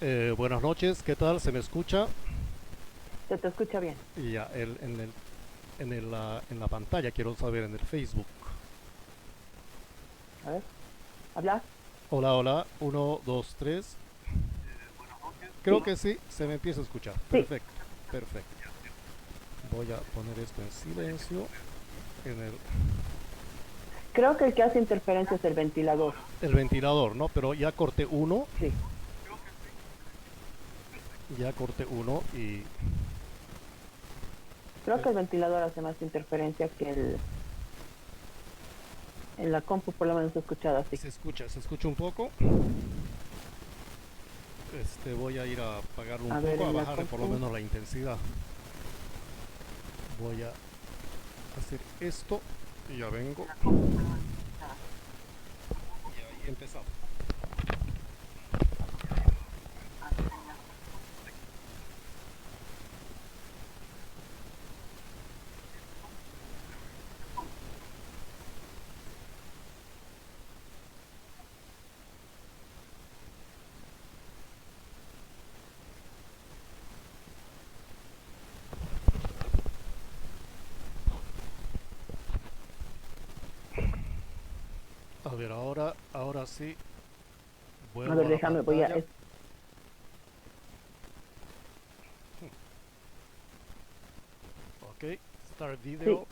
Buenas noches, ¿qué tal? ¿Se me escucha? Se te escucha bien. Y ya, en la pantalla quiero saber en el Facebook. A ver, habla. Hola, hola, uno, dos, tres. Creo Sí, que sí, se me empieza a escuchar. sí. Perfecto, perfecto. Voy a poner esto en silencio. En Creo que el que hace interferencia es el ventilador. el ventilador, ¿no? Pero ya corté uno, Sí. y Creo eh, que el ventilador hace más interferencia que en la compu, por lo menos he escuchado así. se escucha un poco. Voy a ir a apagarlo un A ver, poco, a en la bajarle por lo compu. menos la intensidad. Voy a hacer esto y ya vengo. Y ahí empezamos. A ver, ahora sí, A vuelvo ver, a la déjame, voy a... pantalla. Ok, start Sí, video.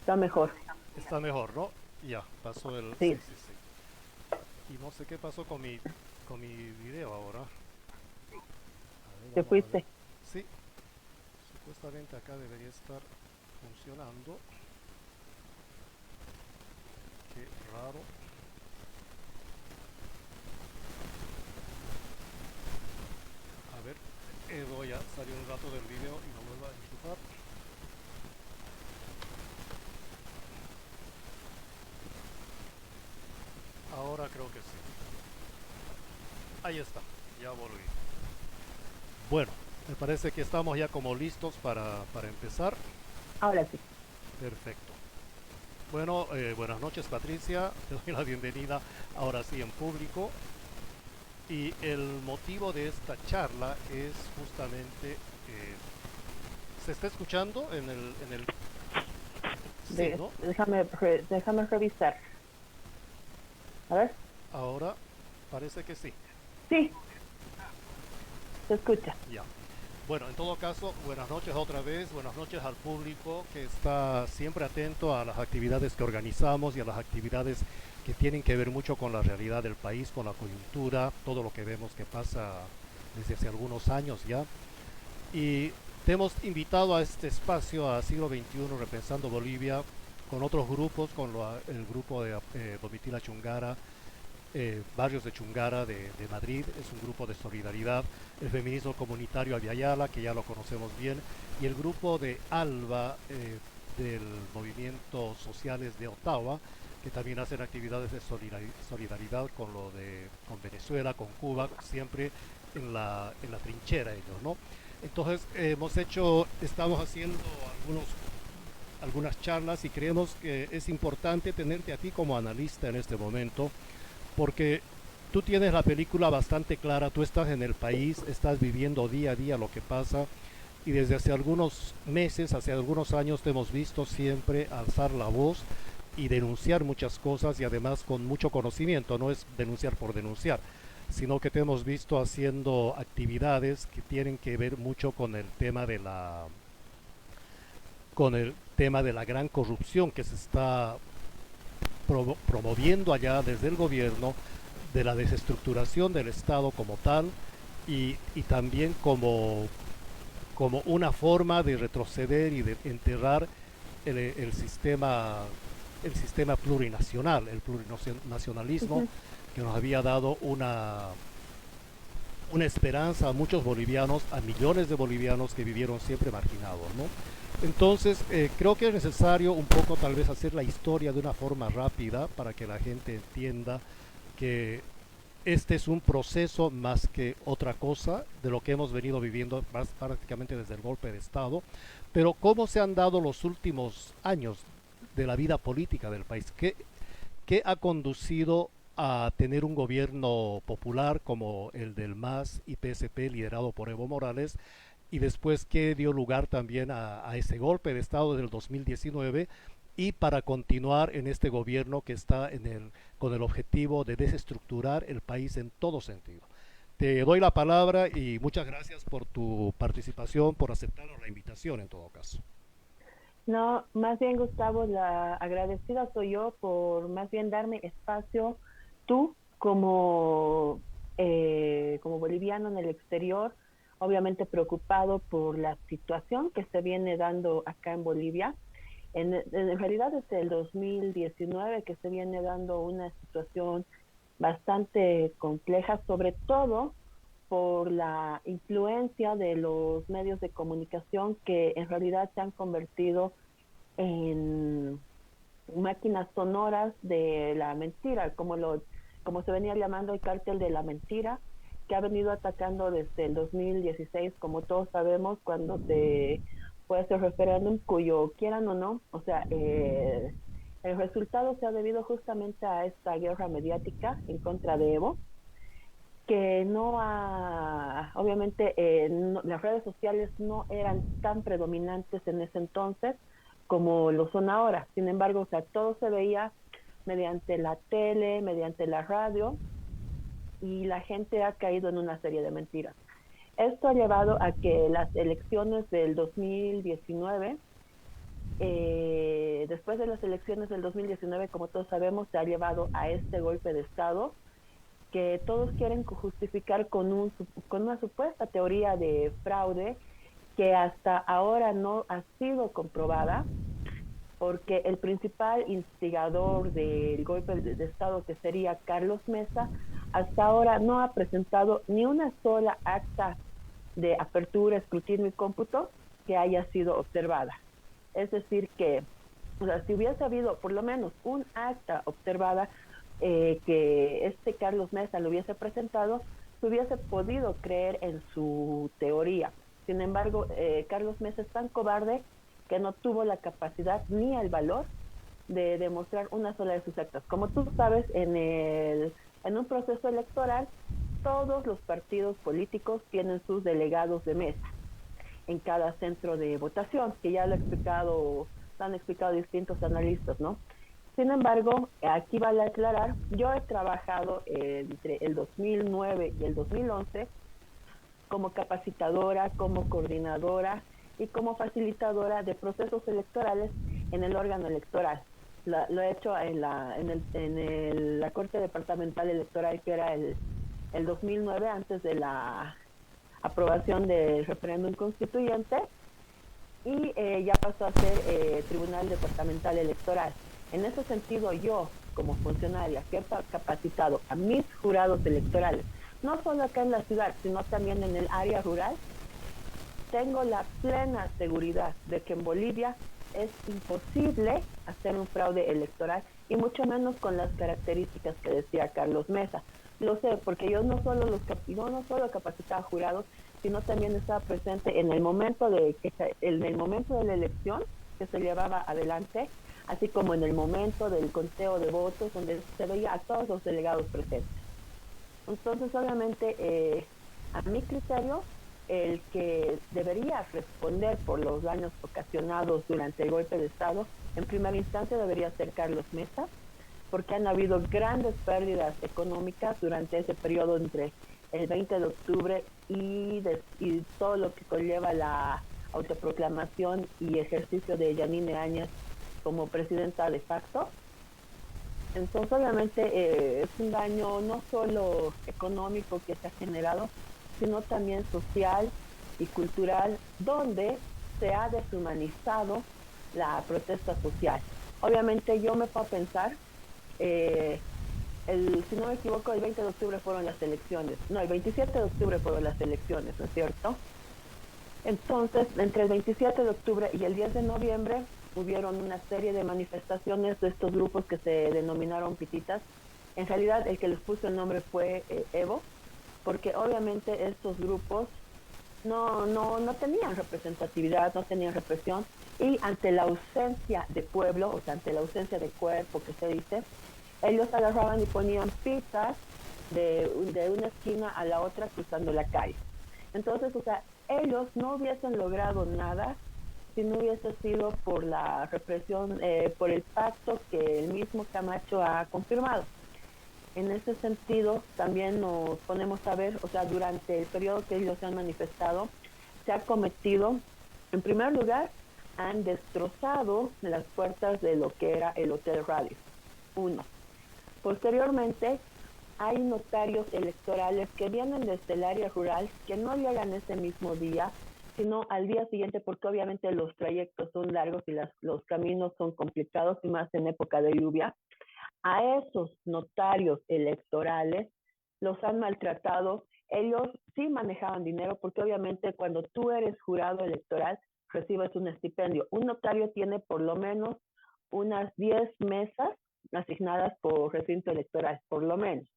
está mejor. Está mejor, ¿no? Ya, pasó el... Sí, Sí, sí, sí. Y no sé qué pasó con mi video ahora. A ver, te vamos a ver. fuiste. Sí, supuestamente acá debería estar funcionando. Qué raro. A ver, voy a salir un rato del video y lo vuelvo a enchufar. Ahora creo que sí. Ahí está, ya volví. Bueno, me parece que estamos ya como listos para empezar. Ahora sí. Perfecto. Bueno, buenas noches Patricia, te doy la bienvenida ahora sí en público. Y el motivo de esta charla es justamente, ¿se está escuchando en el... Sí, ¿no? Déjame revisar. A ver. Ahora parece que sí. Sí, se escucha. Ya. Bueno, en todo caso, buenas noches otra vez, buenas noches al público que está siempre atento a las actividades que organizamos y a las actividades que tienen que ver mucho con la realidad del país, con la coyuntura, todo lo que vemos que pasa desde hace algunos años ya. Y te hemos invitado a este espacio, a Siglo XXI, Repensando Bolivia, con otros grupos, el grupo de Domitila Chungara, Barrios de Chungara de Madrid, es un grupo de solidaridad, el feminismo comunitario Aviala, que ya lo conocemos bien, y el grupo de ALBA, del movimiento sociales de Ottawa, que también hacen actividades de solidaridad con Venezuela, con Cuba, siempre en la trinchera ellos, ¿no? Entonces estamos haciendo algunas charlas y creemos que es importante tenerte a ti como analista en este momento porque tú tienes la película bastante clara, tú estás en el país, estás viviendo día a día lo que pasa y desde hace algunos meses, hace algunos años te hemos visto siempre alzar la voz y denunciar muchas cosas y además con mucho conocimiento, no es denunciar por denunciar, sino que te hemos visto haciendo actividades que tienen que ver mucho con el tema de la gran corrupción que se está promoviendo allá desde el gobierno, de la desestructuración del Estado como tal y también como una forma de retroceder y de enterrar el el sistema plurinacional, el plurinacionalismo Ujú. que nos había dado una esperanza a muchos bolivianos, a millones de bolivianos que vivieron siempre marginados, ¿no? Entonces, creo que es necesario un poco tal vez hacer la historia de una forma rápida para que la gente entienda que este es un proceso más que otra cosa de lo que hemos venido viviendo más prácticamente desde el golpe de Estado, pero cómo se han dado los últimos años de la vida política del país, ¿qué ha conducido a tener un gobierno popular como el del MAS y PSP liderado por Evo Morales? Y después, ¿qué dio lugar también a ese golpe de Estado del 2019? Y para continuar en este gobierno que está con el objetivo de desestructurar el país en todo sentido. Te doy la palabra y muchas gracias por tu participación, por aceptar la invitación en todo caso. No, más bien Gustavo, la agradecida soy yo por más bien darme espacio, tú como boliviano en el exterior, obviamente preocupado por la situación que se viene dando acá en Bolivia. En realidad desde el 2019 que se viene dando una situación bastante compleja, sobre todo por la influencia de los medios de comunicación que en realidad se han convertido en máquinas sonoras de la mentira, como se venía llamando el cártel de la mentira, que ha venido atacando desde el 2016, como todos sabemos, cuando se fue ese referéndum, cuyo quieran o no, o sea, el resultado se ha debido justamente a esta guerra mediática en contra de Evo, que no ha, obviamente las redes sociales no eran tan predominantes en ese entonces como lo son ahora. Sin embargo, o sea, todo se veía mediante la tele, mediante la radio, y la gente ha caído en una serie de mentiras. Esto ha llevado a que las elecciones del 2019, después de las elecciones del 2019, como todos sabemos, se ha llevado a este golpe de Estado que todos quieren justificar con una supuesta teoría de fraude que hasta ahora no ha sido comprobada, porque el principal instigador del golpe de Estado, que sería Carlos Mesa, hasta ahora no ha presentado ni una sola acta de apertura, escrutinio y cómputo que haya sido observada. Es decir, que o sea, si hubiese habido por lo menos un acta observada que este Carlos Mesa lo hubiese presentado, se hubiese podido creer en su teoría. Sin embargo, Carlos Mesa es tan cobarde que no tuvo la capacidad ni el valor de demostrar una sola de sus actas. Como tú sabes, en un proceso electoral, todos los partidos políticos tienen sus delegados de mesa en cada centro de votación, que ya lo han explicado distintos analistas, ¿no? Sin embargo, aquí vale aclarar, yo he trabajado entre el 2009 y el 2011 como capacitadora, como coordinadora y como facilitadora de procesos electorales en el órgano electoral. Lo he hecho la Corte Departamental Electoral, que era el 2009, antes de la aprobación del referéndum constituyente, y ya pasó a ser Tribunal Departamental Electoral. En ese sentido, yo, como funcionaria que he capacitado a mis jurados electorales, no solo acá en la ciudad, sino también en el área rural, tengo la plena seguridad de que en Bolivia es imposible hacer un fraude electoral, y mucho menos con las características que decía Carlos Mesa. Lo sé, porque yo no solo capacitaba jurados, sino también estaba presente en el momento de la elección que se llevaba adelante, así como en el momento del conteo de votos, donde se veía a todos los delegados presentes. Entonces, obviamente, a mi criterio, el que debería responder por los daños ocasionados durante el golpe de Estado, en primera instancia debería ser Carlos Mesa, porque han habido grandes pérdidas económicas durante ese periodo entre el 20 de octubre y todo lo que conlleva la autoproclamación y ejercicio de Yanine Áñez como presidenta de facto. Entonces, obviamente, es un daño no solo económico que se ha generado, sino también social y cultural, donde se ha deshumanizado la protesta social. Obviamente, yo me puedo pensar, si no me equivoco, el 20 de octubre fueron las elecciones. No, el 27 de octubre fueron las elecciones, ¿no es cierto? Entonces, entre el 27 de octubre y el 10 de noviembre, hubieron una serie de manifestaciones de estos grupos que se denominaron pititas. En realidad, el que les puso el nombre fue Evo, porque obviamente estos grupos no tenían representatividad, no tenían represión, y ante la ausencia de pueblo, o sea, ante la ausencia de cuerpo que se dice, ellos agarraban y ponían pizzas de una esquina a la otra cruzando la calle. Entonces, o sea, ellos no hubiesen logrado nada si no hubiese sido por la represión, por el pacto que el mismo Camacho ha confirmado. En ese sentido, también nos ponemos a ver, o sea, durante el periodo que ellos se han manifestado, se ha cometido, en primer lugar, han destrozado las puertas de lo que era el Hotel Radio. Uno. Posteriormente, hay notarios electorales que vienen desde el área rural que no llegan ese mismo día, sino al día siguiente, porque obviamente los trayectos son largos y los caminos son complicados, y más en época de lluvia. A esos notarios electorales los han maltratado. Ellos sí manejaban dinero, porque obviamente cuando tú eres jurado electoral recibes un estipendio. Un notario tiene por lo menos unas 10 mesas asignadas por recinto electoral, por lo menos.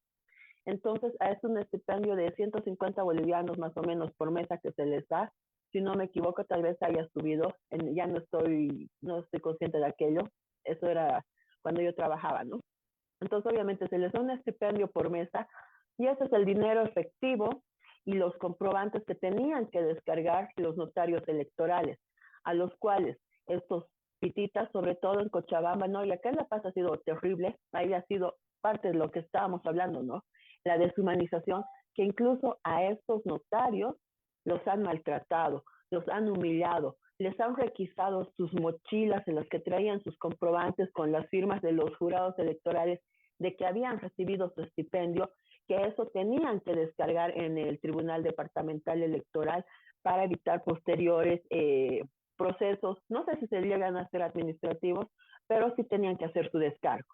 Entonces, es un estipendio de 150 bolivianos más o menos por mesa que se les da. Si no me equivoco, tal vez haya subido. Ya no estoy consciente de aquello. Eso era cuando yo trabajaba, ¿no? Entonces, obviamente, se les da un estipendio por mesa y ese es el dinero efectivo y los comprobantes que tenían que descargar los notarios electorales, a los cuales estos pititas, sobre todo en Cochabamba, ¿no? Y acá en La Paz ha sido terrible, ahí ha sido parte de lo que estábamos hablando, ¿no? La deshumanización, que incluso a estos notarios los han maltratado, los han humillado, les han requisado sus mochilas en las que traían sus comprobantes con las firmas de los jurados electorales de que habían recibido su estipendio, que eso tenían que descargar en el Tribunal Departamental Electoral para evitar posteriores procesos, no sé si se llegan a ser administrativos, pero sí tenían que hacer su descargo.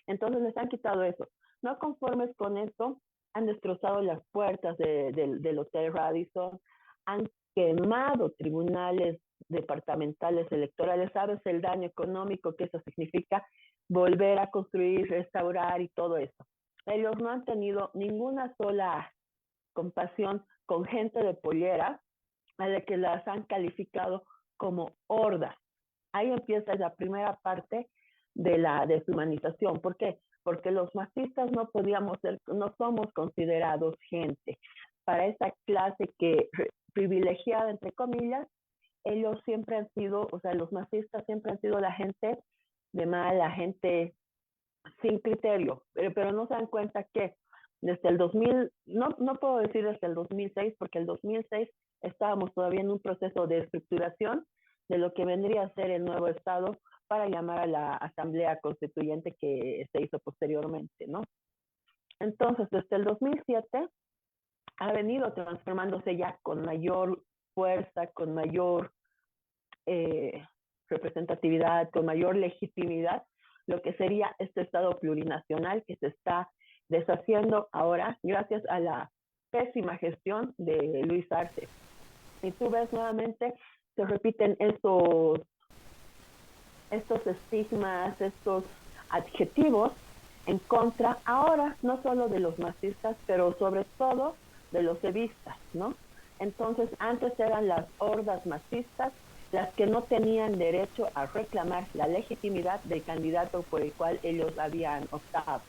Entonces les han quitado eso. No conformes con esto, han destrozado las puertas del Hotel Radisson, han quemado tribunales departamentales electorales. ¿Sabes el daño económico que eso significa? Volver a construir, restaurar y todo eso. Ellos no han tenido ninguna sola compasión con gente de pollera a la que las han calificado como hordas. Ahí empieza la primera parte de la deshumanización. ¿Por qué? Porque los masistas no podíamos ser, no somos considerados gente. Para esa clase que privilegiada, entre comillas, ellos siempre han sido, o sea, los masistas siempre han sido la gente de mala, gente sin criterio, pero no se dan cuenta que desde el 2000, no puedo decir desde el 2006, porque el 2006 estábamos todavía en un proceso de estructuración de lo que vendría a ser el nuevo Estado para llamar a la Asamblea Constituyente que se hizo posteriormente, ¿no? Entonces, desde el 2007 ha venido transformándose ya con mayor fuerza, con mayor representatividad, con mayor legitimidad, lo que sería este Estado plurinacional que se está deshaciendo ahora gracias a la pésima gestión de Luis Arce. Y tú ves nuevamente, se repiten estos estigmas, estos adjetivos en contra ahora no solo de los masistas, pero sobre todo de los evistas, ¿no? Entonces, antes eran las hordas masistas las que no tenían derecho a reclamar la legitimidad del candidato por el cual ellos habían optado.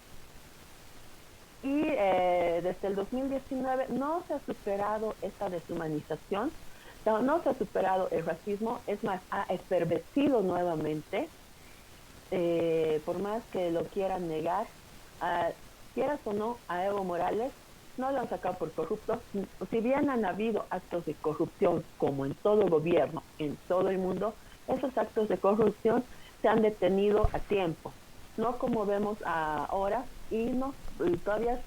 Y desde el 2019 no se ha superado esta deshumanización, no se ha superado el racismo, es más, ha efervescido nuevamente, por más que lo quieran negar, quieras o no, a Evo Morales no lo han sacado por corrupto. Si bien han habido actos de corrupción, como en todo gobierno, en todo el mundo, esos actos de corrupción se han detenido a tiempo, no como vemos ahora, y todavía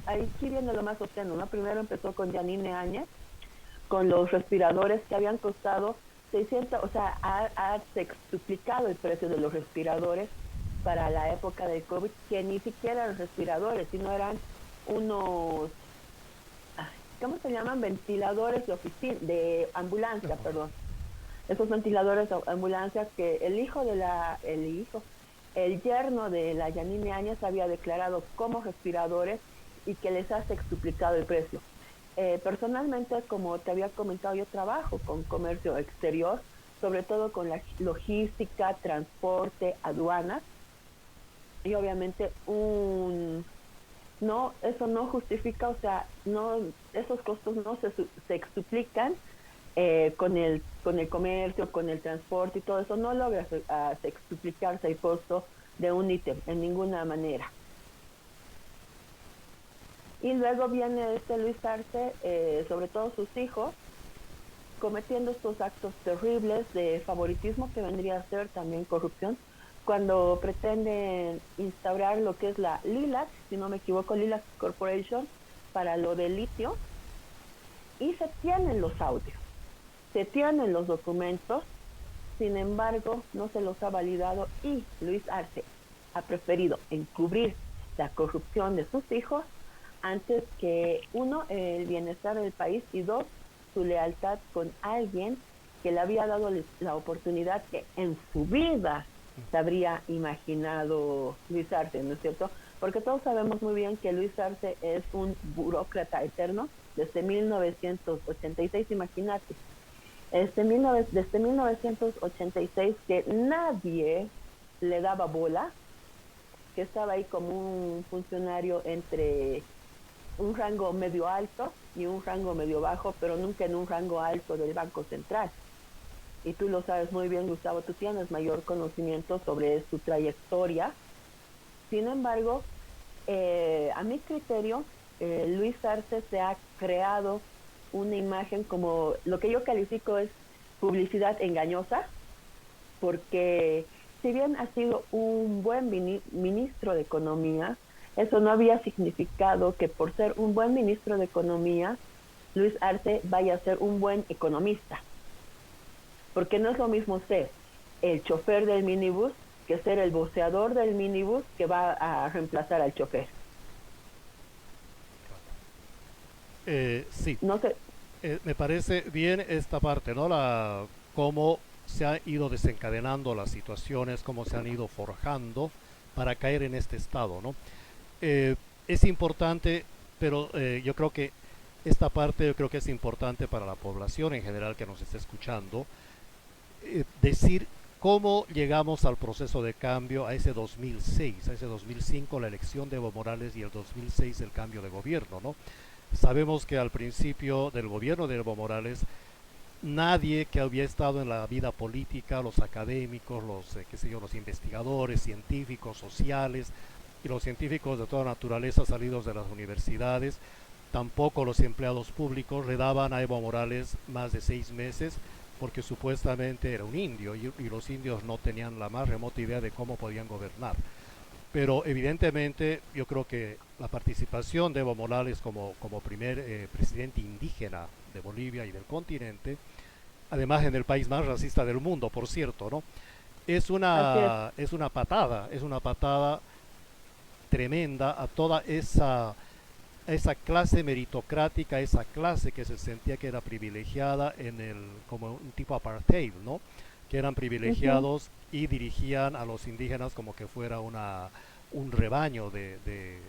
aquí viene lo más obsceno, ¿no? Primero empezó con Yanine Áñez, con los respiradores que habían costado 600, o sea, ha sextuplicado el precio de los respiradores para la época del COVID, que ni siquiera eran respiradores, sino eran unos, ¿cómo se llaman? Ventiladores de oficina, de ambulancia, perdón. Esos ventiladores de ambulancia que el yerno de la Yanine Áñez había declarado como respiradores y que les ha sextuplicado el precio. Personalmente, como te había comentado, yo trabajo con comercio exterior, sobre todo con la logística, transporte, aduanas, y obviamente no, eso no justifica, o sea, no, esos costos no se explican con el comercio, con el transporte y todo eso, no logra explicarse el costo de un ítem en ninguna manera. Y luego viene este Luis Arce, sobre todo sus hijos, cometiendo estos actos terribles de favoritismo que vendría a ser también corrupción, cuando pretenden instaurar lo que es la Lilac, si no me equivoco, Lilac Corporation, para lo del litio, y se tienen los audios, se tienen los documentos, sin embargo, no se los ha validado y Luis Arce ha preferido encubrir la corrupción de sus hijos antes que, uno, el bienestar del país y dos, su lealtad con alguien que le había dado la oportunidad que en su vida se habría imaginado Luis Arce, ¿no es cierto? Porque todos sabemos muy bien que Luis Arce es un burócrata eterno desde 1986, imagínate. Desde 1986 que nadie le daba bola, que estaba ahí como un funcionario entre un rango medio alto y un rango medio bajo, pero nunca en un rango alto del Banco Central. Y tú lo sabes muy bien, Gustavo, tú tienes mayor conocimiento sobre su trayectoria. Sin embargo, a mi criterio, Luis Arce se ha creado una imagen como lo que yo califico es publicidad engañosa, porque si bien ha sido un buen ministro de Economía, eso no había significado que por ser un buen ministro de Economía, Luis Arce vaya a ser un buen economista, porque no es lo mismo ser el chofer del minibús que ser el voceador del minibús que va a reemplazar al chofer. Sí, No sé. me parece bien esta parte, ¿no? Cómo se han ido desencadenando las situaciones, cómo se han ido forjando para caer en este estado, ¿no? Es importante, pero yo creo que esta parte yo creo que es importante para la población en general que nos está escuchando, decir cómo llegamos al proceso de cambio a ese 2006, a ese 2005 la elección de Evo Morales y el 2006 el cambio de gobierno, ¿no? Sabemos que al principio del gobierno de Evo Morales nadie que había estado en la vida política, los académicos, qué sé yo, los investigadores, científicos, sociales y los científicos de toda naturaleza salidos de las universidades, tampoco los empleados públicos le daban a Evo Morales más de 6 meses porque supuestamente era un indio y los indios no tenían la más remota idea de cómo podían gobernar. Pero evidentemente yo creo que la participación de Evo Morales como primer presidente indígena de Bolivia y del continente, además en el país más racista del mundo, por cierto, ¿no? Así es. Es una patada tremenda a toda esa clase meritocrática, esa clase que se sentía que era privilegiada como un tipo apartheid, ¿no? Que eran Uh-huh. privilegiados y dirigían a los indígenas como que fuera un rebaño de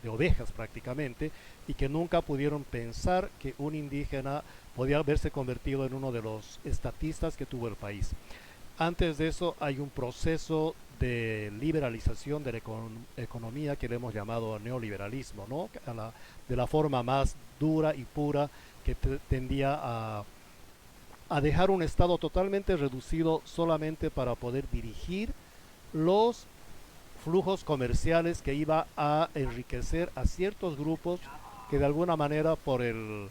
ovejas prácticamente, y que nunca pudieron pensar que un indígena podía haberse convertido en uno de los estatistas que tuvo el país. Antes de eso hay un proceso de liberalización de la economía que le hemos llamado neoliberalismo, ¿no? De la forma más dura y pura que tendía a dejar un Estado totalmente reducido solamente para poder dirigir los flujos comerciales que iba a enriquecer a ciertos grupos que de alguna manera por el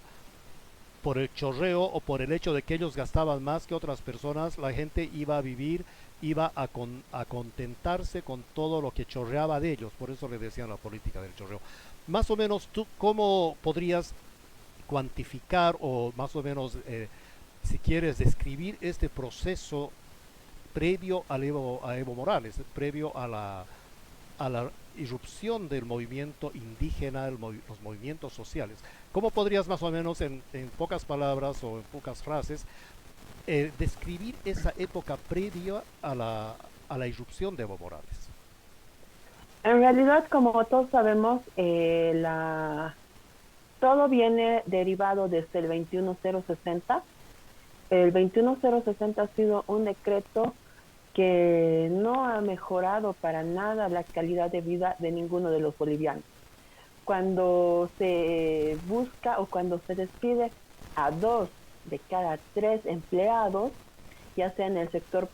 chorreo o por el hecho de que ellos gastaban más que otras personas, la gente iba a vivir, a contentarse con todo lo que chorreaba de ellos. Por eso le decían la política del chorreo. Más o menos, ¿tú cómo podrías cuantificar o más o menos, si quieres, describir este proceso previo a Evo Morales, previo a la irrupción del movimiento indígena, los movimientos sociales? ¿Cómo podrías más o menos en pocas palabras o en pocas frases describir esa época previa a la irrupción de Evo Morales? En realidad, como todos sabemos, todo viene derivado desde el 21060. El 21060 ha sido un decreto que no ha mejorado para nada la calidad de vida de ninguno de los bolivianos. Cuando se busca o cuando se despide a 2 de cada 3 empleados, ya sea en el sector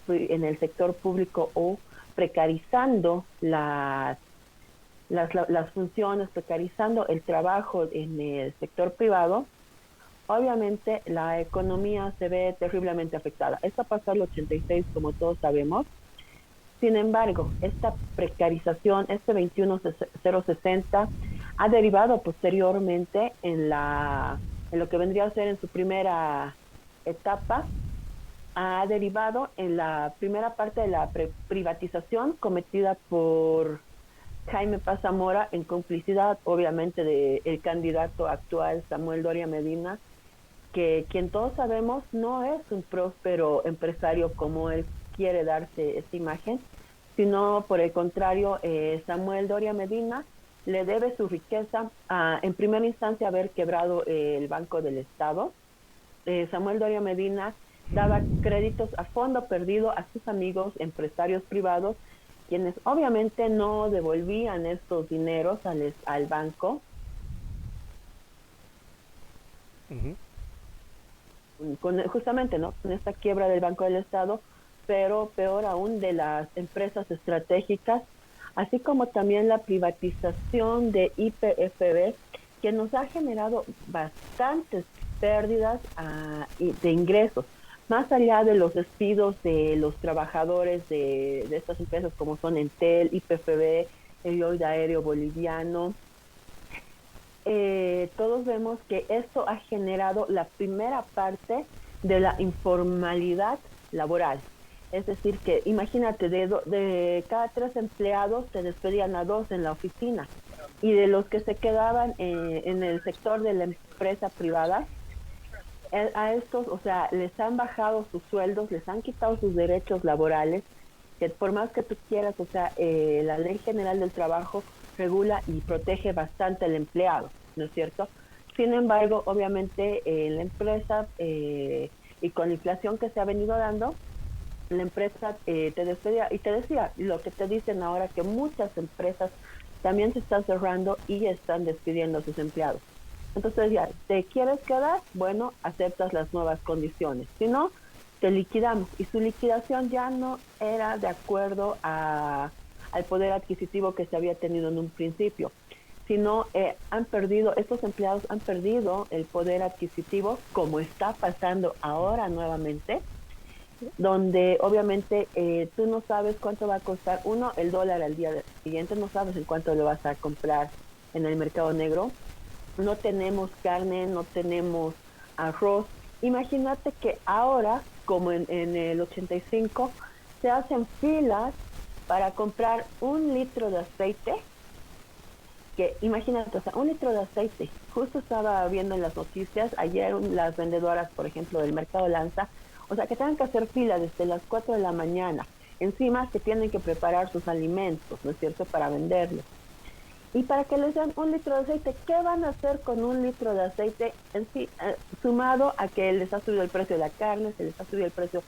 público o precarizando las funciones, precarizando el trabajo en el sector privado, obviamente la economía se ve terriblemente afectada. Esto pasó el 86, como todos sabemos. Sin embargo, esta precarización, este 21060, ha derivado posteriormente en lo que vendría a ser en su primera etapa, ha derivado en la primera parte de la privatización cometida por Jaime Paz Zamora en complicidad, obviamente, del candidato actual Samuel Doria Medina, que quien todos sabemos no es un próspero empresario como él quiere darse esta imagen, sino por el contrario, Samuel Doria Medina le debe su riqueza a, en primera instancia, haber quebrado el Banco del Estado. Samuel Doria Medina daba créditos a fondo perdido a sus amigos empresarios privados, quienes obviamente no devolvían estos dineros al banco. Justamente, ¿no?, con esta quiebra del Banco del Estado, pero peor aún de las empresas estratégicas, así como también la privatización de YPFB, que nos ha generado bastantes pérdidas de ingresos, más allá de los despidos de los trabajadores de estas empresas como son Entel, YPFB, el Lloyd Aéreo Boliviano. Todos vemos que esto ha generado la primera parte de la informalidad laboral. Es decir, que imagínate, de cada 3 empleados se despedían a 2 en la oficina, y de los que se quedaban en el sector de la empresa privada, a estos, o sea, les han bajado sus sueldos, les han quitado sus derechos laborales, que por más que tú quieras, o sea, la Ley General del Trabajo regula y protege bastante al empleado, ¿no es cierto? Sin embargo, obviamente, la empresa, y con la inflación que se ha venido dando, la empresa te despedía, y te decía lo que te dicen ahora, que muchas empresas también se están cerrando y están despidiendo a sus empleados. Entonces ya, ¿te quieres quedar? Bueno, aceptas las nuevas condiciones. Si no, te liquidamos. Y su liquidación ya no era de acuerdo al poder adquisitivo que se había tenido en un principio, sino estos empleados han perdido el poder adquisitivo, como está pasando ahora nuevamente, donde obviamente tú no sabes cuánto va a costar el dólar al día siguiente, no sabes en cuánto lo vas a comprar en el mercado negro. No tenemos carne, no tenemos arroz. Imagínate que ahora, como en el 85, se hacen filas para comprar 1 litro de aceite, que imagínate, o sea, 1 litro de aceite. Justo estaba viendo en las noticias ayer las vendedoras, por ejemplo, del Mercado Lanza, o sea, que tengan que hacer fila desde las 4 de la mañana, encima que tienen que preparar sus alimentos, ¿no es cierto?, para venderlos. Y para que les den 1 litro de aceite, ¿qué van a hacer con 1 litro de aceite en sí, sumado a que les ha subido el precio de la carne, se les ha subido el precio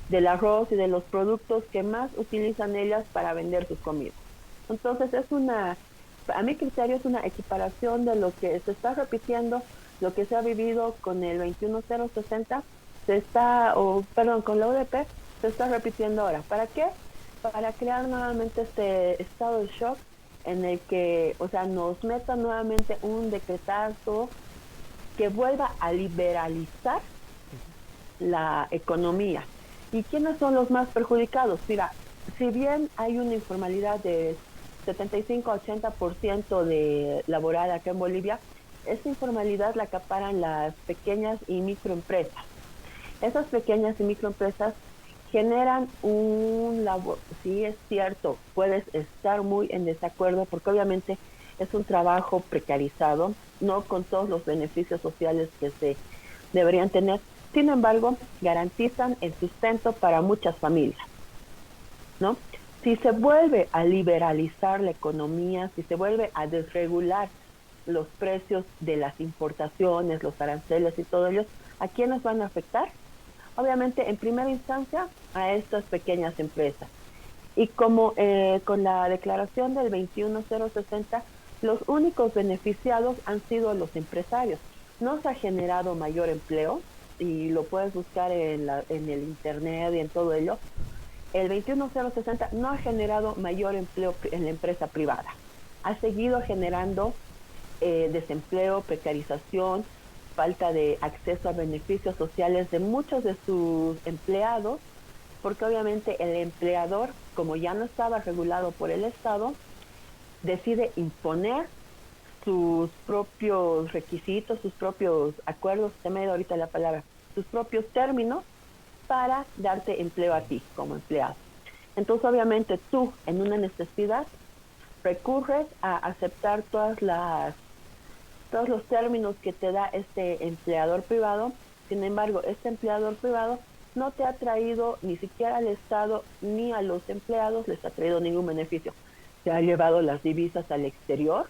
del arroz y de los productos que más utilizan ellas para vender sus comidas? Entonces a mi criterio es una equiparación de lo que se está repitiendo, lo que se ha vivido con el 21060, con la UDP, se está repitiendo ahora. ¿Para qué? Para crear nuevamente este estado de shock en el que, o sea, nos meta nuevamente un decretazo que vuelva a liberalizar la economía. ¿Y quiénes son los más perjudicados? Mira, si bien hay una informalidad de 75 a 80% de laboral acá en Bolivia, esta informalidad la acaparan las pequeñas y microempresas. Esas pequeñas y microempresas generan un labor. Sí, es cierto, puedes estar muy en desacuerdo porque obviamente es un trabajo precarizado, no con todos los beneficios sociales que se deberían tener. Sin embargo, garantizan el sustento para muchas familias, ¿no? Si se vuelve a liberalizar la economía, si se vuelve a desregular los precios de las importaciones, los aranceles y todo ello, ¿a quiénes van a afectar? obviamente en primera instancia a estas pequeñas empresas. Y como con la declaración del 21060, los únicos beneficiados han sido los empresarios. No se ha generado mayor empleo, y lo puedes buscar en el internet y en todo ello. El 21060 no ha generado mayor empleo en la empresa privada. Ha seguido generando desempleo, precarización, falta de acceso a beneficios sociales de muchos de sus empleados, porque obviamente el empleador, como ya no estaba regulado por el Estado, decide imponer sus propios requisitos, sus propios acuerdos, se me ha ido ahorita la palabra, sus propios términos para darte empleo a ti como empleado. Entonces, obviamente, tú en una necesidad recurres a aceptar todos los términos que te da este empleador privado. Sin embargo, este empleador privado no te ha traído ni siquiera al Estado ni a los empleados, les ha traído ningún beneficio. Se ha llevado las divisas al exterior,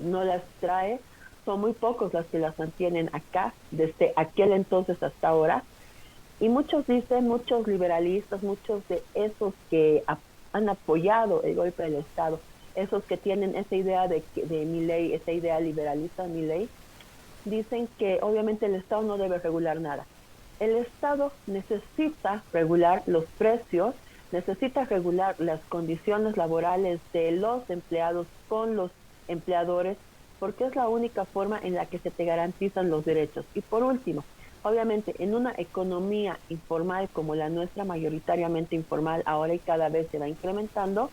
no las trae, son muy pocos las que las mantienen acá, desde aquel entonces hasta ahora. Y muchos dicen, muchos liberalistas, muchos de esos que han apoyado el golpe del Estado, esos que tienen esa idea de Milei, esa idea liberalista de Milei, dicen que obviamente el Estado no debe regular nada. El Estado necesita regular los precios, necesita regular las condiciones laborales de los empleados con los empleadores, porque es la única forma en la que se te garantizan los derechos. Y por último, obviamente, en una economía informal como la nuestra, mayoritariamente informal, ahora y cada vez se va incrementando,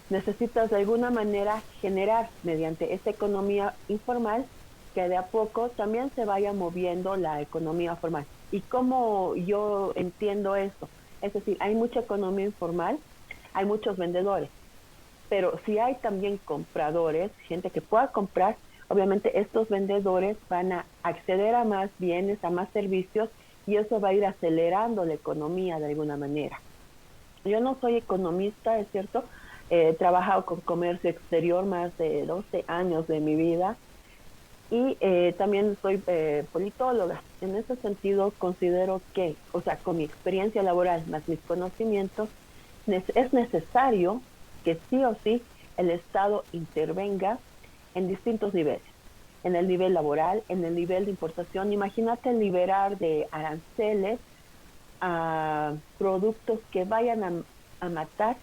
necesitas de alguna manera generar mediante esta economía informal que de a poco también se vaya moviendo la economía formal. ¿Y cómo yo entiendo esto? Es decir, hay mucha economía informal, hay muchos vendedores, pero si hay también compradores, gente que pueda comprar, obviamente estos vendedores van a acceder a más bienes, a más servicios, y eso va a ir acelerando la economía de alguna manera. Yo no soy economista, es cierto, he trabajado con comercio exterior más de 12 años de mi vida, y también soy politóloga. En ese sentido considero que, o sea, con mi experiencia laboral más mis conocimientos, es necesario que sí o sí el Estado intervenga en distintos niveles, en el nivel laboral, en el nivel de importación. Imagínate liberar de aranceles a productos que vayan a matar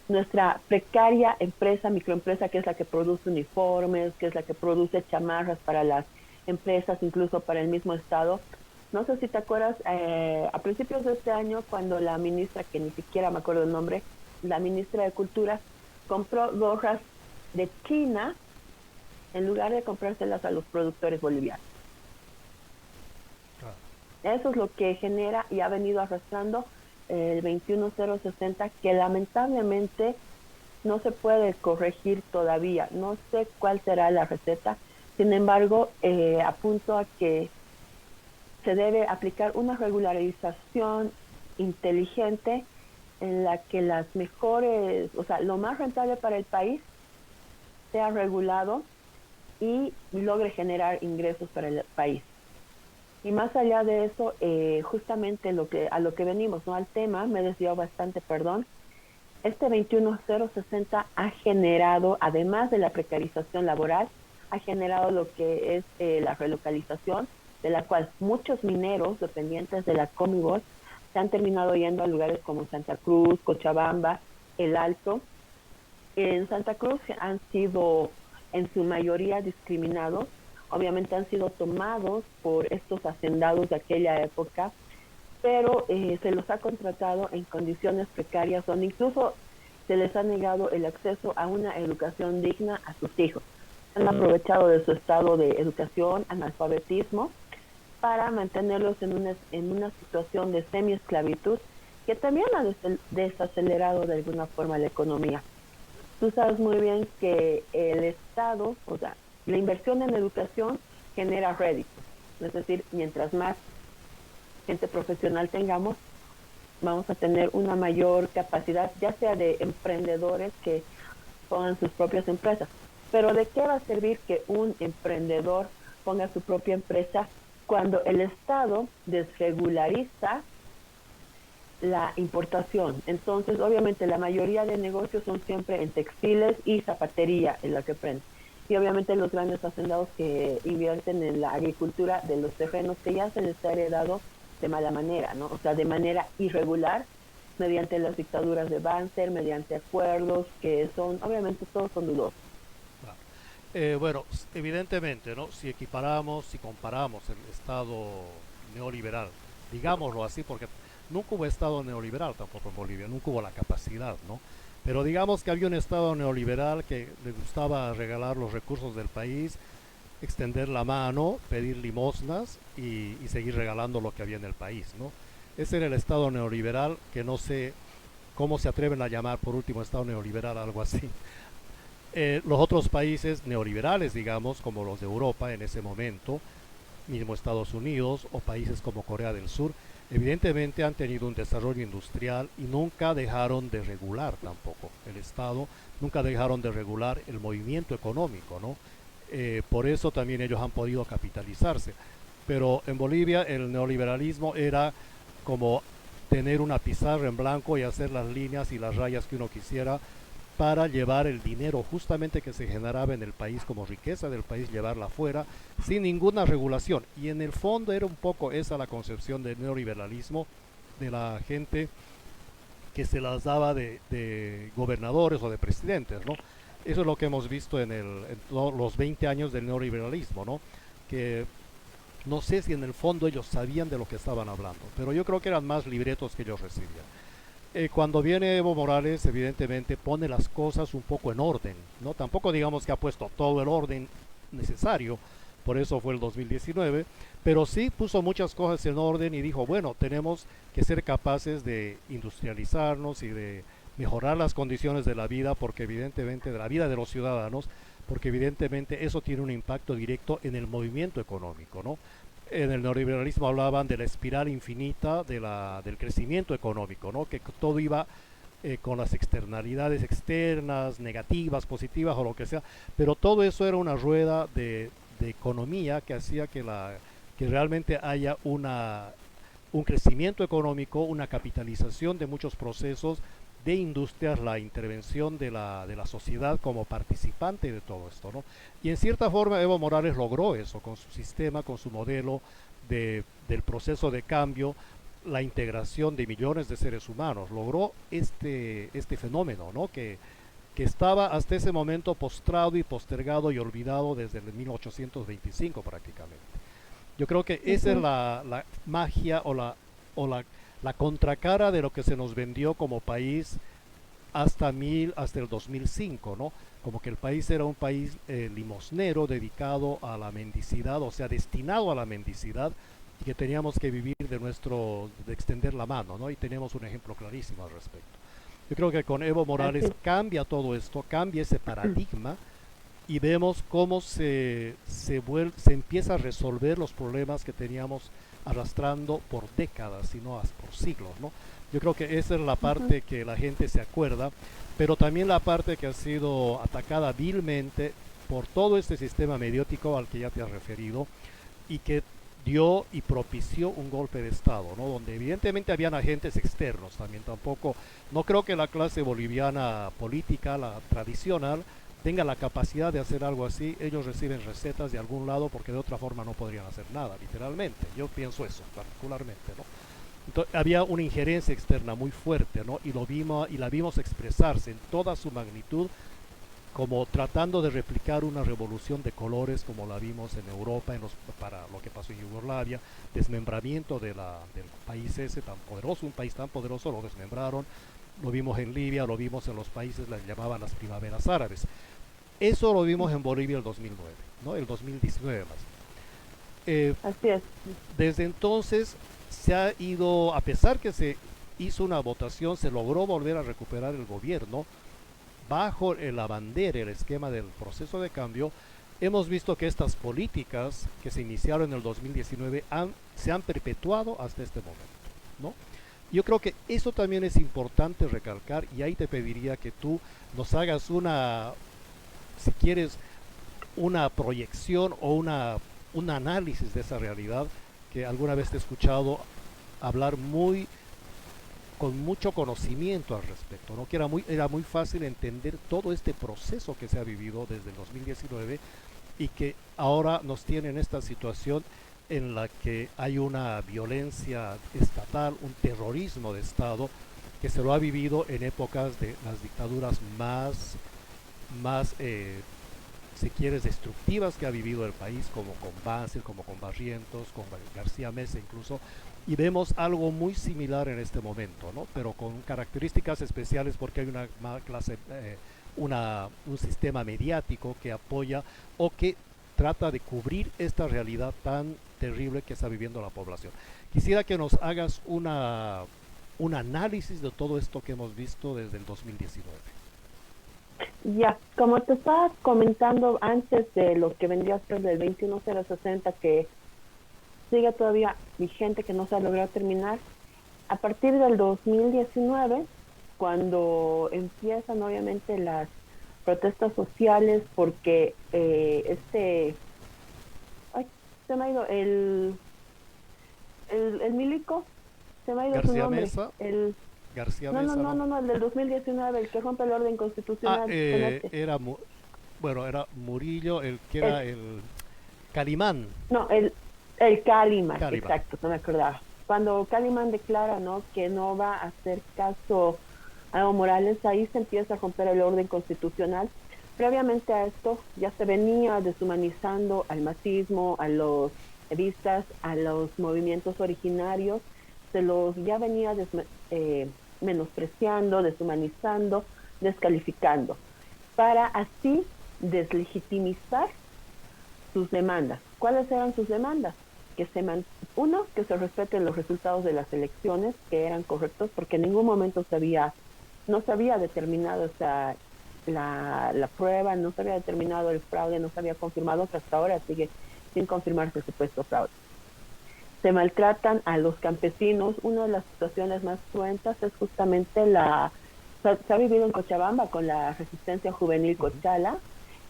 nuestra precaria empresa, microempresa, que es la que produce uniformes, que es la que produce chamarras para las empresas, incluso para el mismo Estado. No sé si te acuerdas, a principios de este año, cuando la ministra, que ni siquiera me acuerdo el nombre, la ministra de Cultura, compró gorras de China en lugar de comprárselas a los productores bolivianos. Eso es lo que genera y ha venido arrastrando el 21060, que lamentablemente no se puede corregir todavía. No sé cuál será la receta. Sin embargo, apunto a que se debe aplicar una regularización inteligente en la que las mejores, o sea, lo más rentable para el país sea regulado y logre generar ingresos para el país. Y más allá de eso, justamente a lo que venimos, ¿no? Al tema, me desvió bastante, perdón. Este 21060 ha generado, además de la precarización laboral, ha generado lo que es la relocalización, de la cual muchos mineros dependientes de la Comibol se han terminado yendo a lugares como Santa Cruz, Cochabamba, El Alto. En Santa Cruz han sido en su mayoría discriminados, obviamente han sido tomados por estos hacendados de aquella época, pero se los ha contratado en condiciones precarias, donde incluso se les ha negado el acceso a una educación digna a sus hijos. Han aprovechado de su estado de educación, analfabetismo, para mantenerlos en una situación de semi-esclavitud, que también ha desacelerado de alguna forma la economía. Tú sabes muy bien que el Estado, o sea, la inversión en educación genera réditos. Es decir, mientras más gente profesional tengamos, vamos a tener una mayor capacidad, ya sea de emprendedores que pongan sus propias empresas. Pero ¿de qué va a servir que un emprendedor ponga su propia empresa cuando el Estado desregulariza la importación. Entonces, obviamente, la mayoría de negocios son siempre en textiles y zapatería, en la que prende. Y obviamente los grandes hacendados que invierten en la agricultura de los terrenos que ya se les ha heredado de mala manera, ¿no? O sea, de manera irregular, mediante las dictaduras de Banzer, mediante acuerdos que son, obviamente, todos son dudosos. Claro. Bueno, evidentemente, ¿no? Si equiparamos, si comparamos el Estado neoliberal, digámoslo así, porque nunca hubo Estado neoliberal tampoco en Bolivia, nunca hubo la capacidad, ¿no? Pero digamos que había un Estado neoliberal que le gustaba regalar los recursos del país, extender la mano, pedir limosnas y seguir regalando lo que había en el país, ¿no? Ese era el Estado neoliberal, que no sé cómo se atreven a llamar por último Estado neoliberal, algo así. Los otros países neoliberales, digamos, como los de Europa en ese momento, mismo Estados Unidos o países como Corea del Sur, evidentemente han tenido un desarrollo industrial y nunca dejaron de regular tampoco el Estado, nunca dejaron de regular el movimiento económico, ¿no? Por eso también ellos han podido capitalizarse. Pero en Bolivia el neoliberalismo era como tener una pizarra en blanco y hacer las líneas y las rayas que uno quisiera para llevar el dinero justamente que se generaba en el país como riqueza del país, llevarla afuera sin ninguna regulación. Y en el fondo era un poco esa la concepción del neoliberalismo de la gente que se las daba de gobernadores o de presidentes, ¿no? Eso es lo que hemos visto en los 20 años del neoliberalismo, ¿no? Que no sé si en el fondo ellos sabían de lo que estaban hablando, pero yo creo que eran más libretos que ellos recibían. Cuando viene Evo Morales, evidentemente pone las cosas un poco en orden, ¿no? Tampoco digamos que ha puesto todo el orden necesario, por eso fue el 2019, pero sí puso muchas cosas en orden y dijo, bueno, tenemos que ser capaces de industrializarnos y de mejorar las condiciones de la vida, porque evidentemente, de la vida de los ciudadanos, porque evidentemente eso tiene un impacto directo en el movimiento económico, ¿no? En el neoliberalismo hablaban de la espiral infinita del crecimiento económico, ¿no? Que todo iba con las externalidades externas, negativas, positivas o lo que sea, pero todo eso era una rueda de economía que hacía que realmente haya un crecimiento económico, una capitalización de muchos procesos de industrias, la intervención de la sociedad como participante de todo esto, ¿no? Y en cierta forma Evo Morales logró eso con su sistema, con su modelo del proceso de cambio, la integración de millones de seres humanos, logró este fenómeno, ¿no? Que estaba hasta ese momento postrado y postergado y olvidado desde el 1825 prácticamente. Yo creo que esa es Ujú. la magia o la contracara de lo que se nos vendió como país hasta el 2005, ¿no? Como que el país era un país limosnero dedicado a la mendicidad, o sea, destinado a la mendicidad y que teníamos que vivir de extender la mano, ¿no? Y tenemos un ejemplo clarísimo al respecto. Yo creo que con Evo Morales Así. cambia todo esto, cambia ese paradigma y vemos cómo se empieza a resolver los problemas que teníamos arrastrando por décadas, sino por siglos, ¿no? Yo creo que esa es la Ujú. parte que la gente se acuerda, pero también la parte que ha sido atacada vilmente por todo este sistema mediático al que ya te has referido y que dio y propició un golpe de Estado, ¿no? Donde evidentemente habían agentes externos también. Tampoco, no creo que la clase boliviana política, la tradicional, tenga la capacidad de hacer algo así. Ellos reciben recetas de algún lado porque de otra forma no podrían hacer nada, literalmente. Yo pienso eso particularmente, ¿no? Entonces, había una injerencia externa muy fuerte, ¿no? Y la vimos expresarse en toda su magnitud como tratando de replicar una revolución de colores como la vimos en Europa para lo que pasó en Yugoslavia, desmembramiento del país ese tan poderoso, un país tan poderoso lo desmembraron, lo vimos en Libia, lo vimos en los países, las llamaban las primaveras árabes. Eso lo vimos en Bolivia el 2009, ¿no? El 2019 más. Eh, Así es. Desde entonces se ha ido, a pesar que se hizo una votación, se logró volver a recuperar el gobierno, bajo la bandera, el esquema del proceso de cambio, hemos visto que estas políticas que se iniciaron en el 2019 se han perpetuado hasta este momento, ¿no? Yo creo que eso también es importante recalcar y ahí te pediría que tú nos hagas si quieres, una proyección o un análisis de esa realidad que alguna vez te he escuchado hablar con mucho conocimiento al respecto, ¿no? Que era muy fácil entender todo este proceso que se ha vivido desde el 2019 y que ahora nos tiene en esta situación en la que hay una violencia estatal, un terrorismo de Estado que se lo ha vivido en épocas de las dictaduras más si quieres, destructivas que ha vivido el país, como con Banzer, como con Barrientos, con García Mesa incluso, y vemos algo muy similar en este momento, ¿no? Pero con características especiales porque hay un sistema mediático que apoya o que trata de cubrir esta realidad tan terrible que está viviendo la población. Quisiera que nos hagas un análisis de todo esto que hemos visto desde el 2019. Ya, como te estaba comentando antes de lo que vendría a ser del 21060, que sigue todavía vigente, que no se ha logrado terminar, a partir del 2019, cuando empiezan obviamente las protestas sociales, porque ay, se me ha ido el milico, se me ha ido su García nombre, Mesa, el, García no, no, Mesa, no, ¿no? no, no, el del 2019, el que rompe el orden constitucional, Era, bueno, era Murillo, el que es, era el Calimán. no, el Calimán, Calimán. exacto, no me acordaba. Cuando Calimán declara, ¿no?, que no va a hacer caso a Evo Morales, ahí se empieza a romper el orden constitucional. Previamente a esto ya se venía deshumanizando al masismo, a los evistas, a los movimientos originarios, se los ya venía menospreciando, deshumanizando, descalificando, para así deslegitimizar sus demandas. ¿Cuáles eran sus demandas? Uno, que se respeten los resultados de las elecciones, que eran correctos, porque en ningún momento no se había determinado, o sea, la prueba, no se había determinado el fraude, no se había confirmado, que hasta ahora sigue sin confirmarse el supuesto fraude. Se maltratan a los campesinos. Una de las situaciones más cruentas es justamente se ha vivido en Cochabamba con la resistencia juvenil Cochala,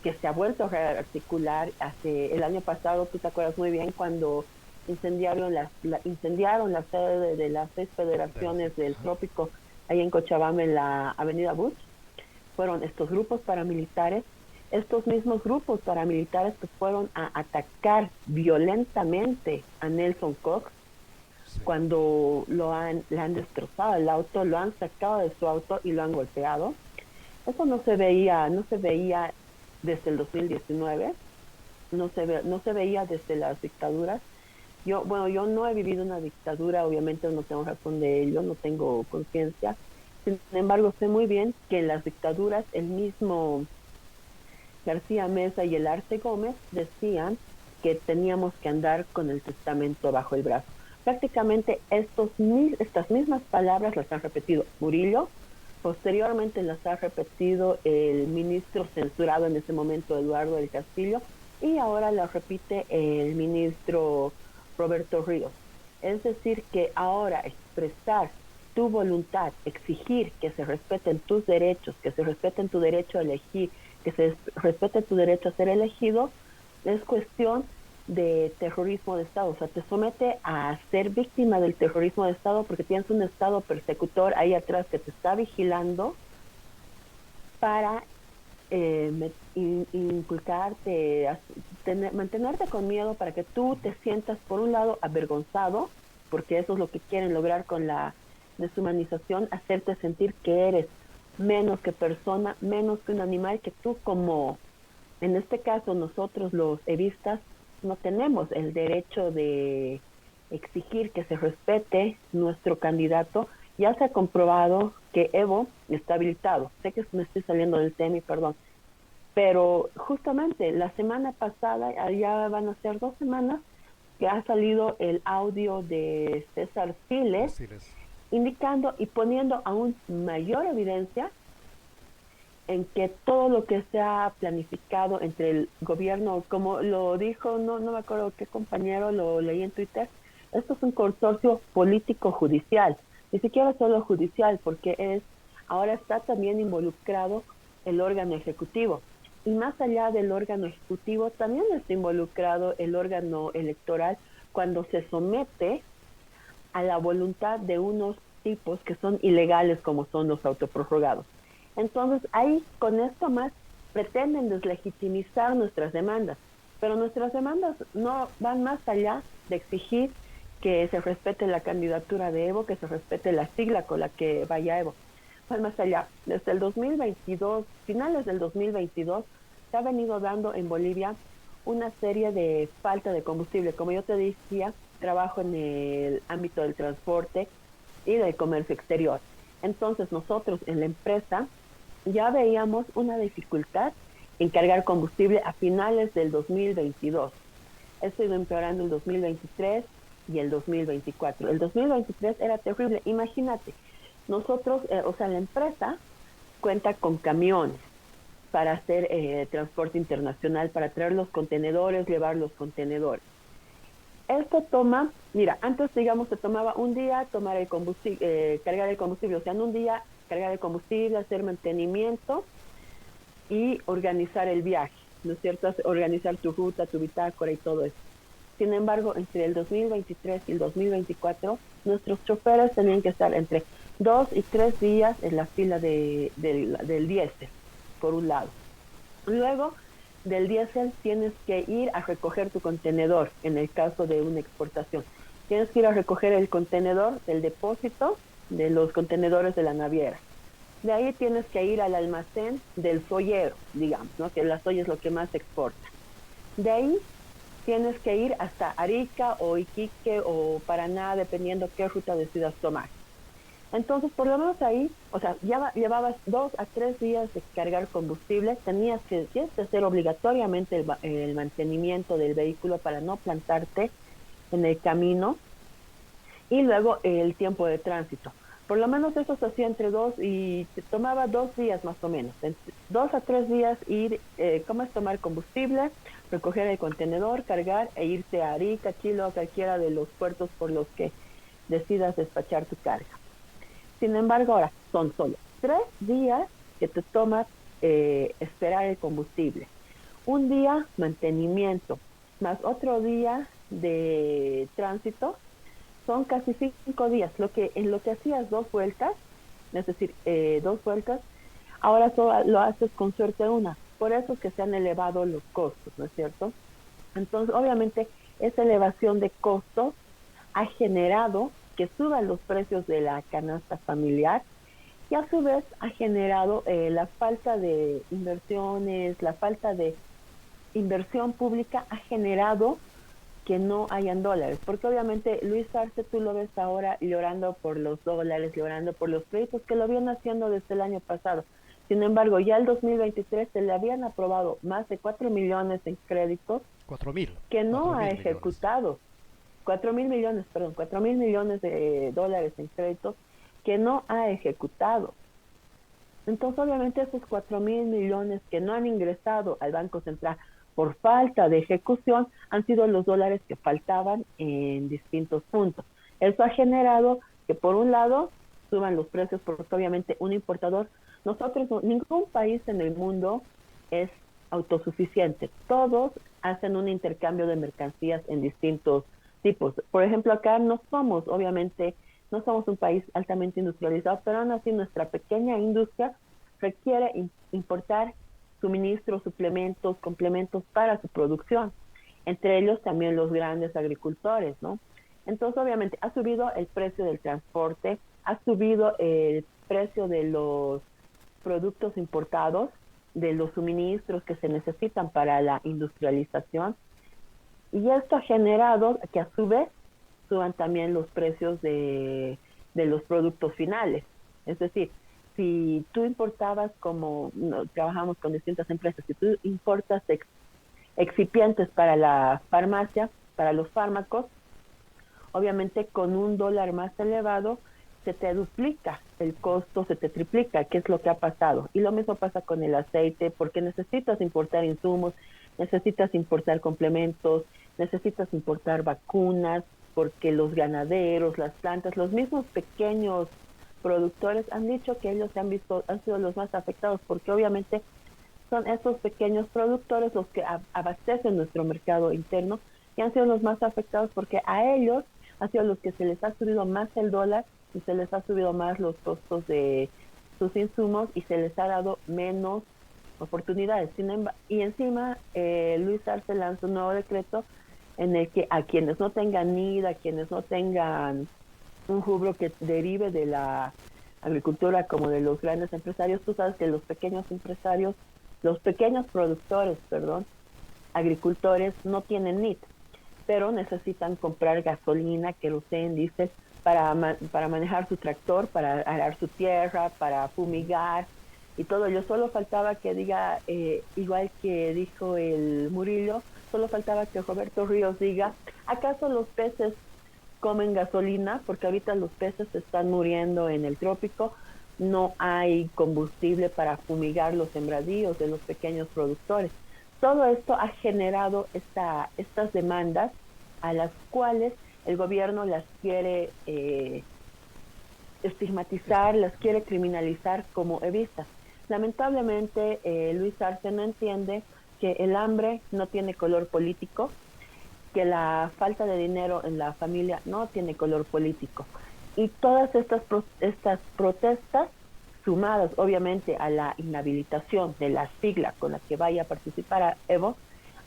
que se ha vuelto a rearticular. Hace el año pasado, tú te acuerdas muy bien, cuando incendiaron la sede de las 6 federaciones del trópico ahí en Cochabamba, en la avenida Bush. Fueron estos grupos paramilitares, estos mismos grupos paramilitares que fueron a atacar violentamente a Nelson Cox, Sí. cuando le han destrozado el auto, lo han sacado de su auto y lo han golpeado. Eso no se veía desde el 2019, no se veía desde las dictaduras. Yo no he vivido una dictadura, obviamente no tengo razón de ello, no tengo conciencia. Sin embargo, sé muy bien que en las dictaduras el mismo García Mesa y el Arce Gómez decían que teníamos que andar con el testamento bajo el brazo. Prácticamente estas mismas palabras las han repetido Murillo, posteriormente las ha repetido el ministro censurado en ese momento, Eduardo del Castillo, y ahora las repite el ministro Roberto Ríos. Es decir, que ahora expresar tu voluntad, exigir que se respeten tus derechos, que se respeten tu derecho a elegir, que se respete tu derecho a ser elegido, es cuestión de terrorismo de Estado. O sea, te somete a ser víctima del terrorismo de Estado porque tienes un Estado persecutor ahí atrás que te está vigilando para inculcarte, mantenerte con miedo para que tú te sientas, por un lado, avergonzado, porque eso es lo que quieren lograr con la deshumanización, hacerte sentir que eres menos que persona, menos que un animal, que tú como, en este caso nosotros los evistas, no tenemos el derecho de exigir que se respete nuestro candidato. Ya se ha comprobado que Evo está habilitado. Sé que me estoy saliendo del tema y perdón, pero justamente la semana pasada, ya van a ser 2 semanas, que ha salido el audio de César Siles, indicando y poniendo aún mayor evidencia en que todo lo que se ha planificado entre el gobierno, como lo dijo, no me acuerdo qué compañero, lo leí en Twitter, esto es un consorcio político-judicial, ni siquiera solo judicial, porque ahora está también involucrado el órgano ejecutivo. y más allá del órgano ejecutivo, también está involucrado el órgano electoral cuando se somete a la voluntad de unos tipos que son ilegales como son los autoprorrogados. Entonces, ahí con esto más pretenden deslegitimizar nuestras demandas, pero nuestras demandas no van más allá de exigir que se respete la candidatura de Evo, que se respete la sigla con la que vaya Evo. Van más allá. Desde el 2022, finales del 2022, se ha venido dando en Bolivia una serie de falta de combustible. Como yo te decía, trabajo en el ámbito del transporte y del comercio exterior. Entonces nosotros en la empresa ya veíamos una dificultad en cargar combustible a finales del 2022. Esto ha ido empeorando el 2023 y el 2024. El 2023 era terrible. Imagínate, nosotros, la empresa cuenta con camiones para hacer transporte internacional, para traer los contenedores, llevar los contenedores. Esto toma, mira, antes digamos se tomaba un día tomar el combustible, cargar el combustible, o sea, en un día cargar el combustible, hacer mantenimiento y organizar el viaje, ¿no es cierto? Organizar tu ruta, tu bitácora y todo eso. Sin embargo, entre el 2023 y el 2024, nuestros choferes tenían que estar entre 2 y 3 días en la fila del diésel, por un lado. Luego, del diésel tienes que ir a recoger tu contenedor, en el caso de una exportación. Tienes que ir a recoger el contenedor del depósito de los contenedores de la naviera. De ahí tienes que ir al almacén del soyero, digamos, ¿no? Que la soya es lo que más se exporta. De ahí tienes que ir hasta Arica o Iquique o Paraná, dependiendo qué ruta decidas tomar. Entonces, por lo menos ahí, o sea, llevabas 2 a 3 días de cargar combustible, tienes que hacer obligatoriamente el mantenimiento del vehículo para no plantarte en el camino, y luego el tiempo de tránsito. Por lo menos eso se hacía entre 2 y te tomaba 2 días más o menos. 2 a 3 días ir, ¿cómo es tomar combustible? Recoger el contenedor, cargar e irte a Arica, Chilo, a cualquiera de los puertos por los que decidas despachar tu carga. Sin embargo, ahora son solo 3 días que te toma esperar el combustible. Un día mantenimiento, más otro día de tránsito, son casi 5 días. En lo que hacías 2 vueltas, es decir, 2 vueltas, ahora solo lo haces con suerte una. Por eso es que se han elevado los costos, ¿no es cierto? Entonces, obviamente, esa elevación de costos ha generado que suban los precios de la canasta familiar, y a su vez ha generado la falta de inversiones, la falta de inversión pública ha generado que no hayan dólares, porque obviamente Luis Arce tú lo ves ahora llorando por los dólares, llorando por los créditos que lo vienen haciendo desde el año pasado. Sin embargo, ya el 2023 se le habían aprobado más de 4 millones en créditos 4.000. que no 4.000 ha millones. ejecutado. 4 mil millones de dólares en créditos que no ha ejecutado. Entonces, obviamente, esos 4 mil millones que no han ingresado al Banco Central por falta de ejecución han sido los dólares que faltaban en distintos puntos. Eso ha generado que, por un lado, suban los precios, porque obviamente un importador, ningún país en el mundo es autosuficiente. Todos hacen un intercambio de mercancías en distintos tipos. Por ejemplo, acá no somos un país altamente industrializado, pero aún así nuestra pequeña industria requiere importar suministros, suplementos, complementos para su producción. Entre ellos también los grandes agricultores, ¿no? Entonces, obviamente, ha subido el precio del transporte, ha subido el precio de los productos importados, de los suministros que se necesitan para la industrialización, y esto ha generado que a su vez suban también los precios de los productos finales. Es decir, si tú importabas, trabajamos con distintas empresas, si tú importas excipientes para la farmacia, para los fármacos, obviamente con un dólar más elevado se te duplica el costo, se te triplica, que es lo que ha pasado. Y lo mismo pasa con el aceite, porque necesitas importar insumos, necesitas importar complementos, necesitas importar vacunas, porque los ganaderos, las plantas, los mismos pequeños productores han dicho que ellos han sido los más afectados, porque obviamente son esos pequeños productores los que abastecen nuestro mercado interno y han sido los más afectados porque a ellos ha sido los que se les ha subido más el dólar y se les ha subido más los costos de sus insumos y se les ha dado menos oportunidades. Y encima Luis Arce lanzó un nuevo decreto en el que a quienes no tengan NID, a quienes no tengan un rubro que derive de la agricultura como de los grandes empresarios, tú sabes que los pequeños empresarios, los pequeños productores, perdón, agricultores no tienen NIT, pero necesitan comprar gasolina, queroseno, diésel para manejar su tractor, para arar su tierra, para fumigar y todo ello. Solo faltaba que diga, igual que dijo el Murillo, solo faltaba que Roberto Ríos diga, ¿acaso los peces comen gasolina? Porque ahorita los peces se están muriendo en el trópico, no hay combustible para fumigar los sembradíos de los pequeños productores. Todo esto ha generado estas demandas a las cuales el gobierno las quiere estigmatizar, las quiere criminalizar como evistas. Lamentablemente, Luis Arce no entiende que el hambre no tiene color político, que la falta de dinero en la familia no tiene color político. Y todas estas protestas, sumadas obviamente a la inhabilitación de la sigla con la que vaya a participar a Evo,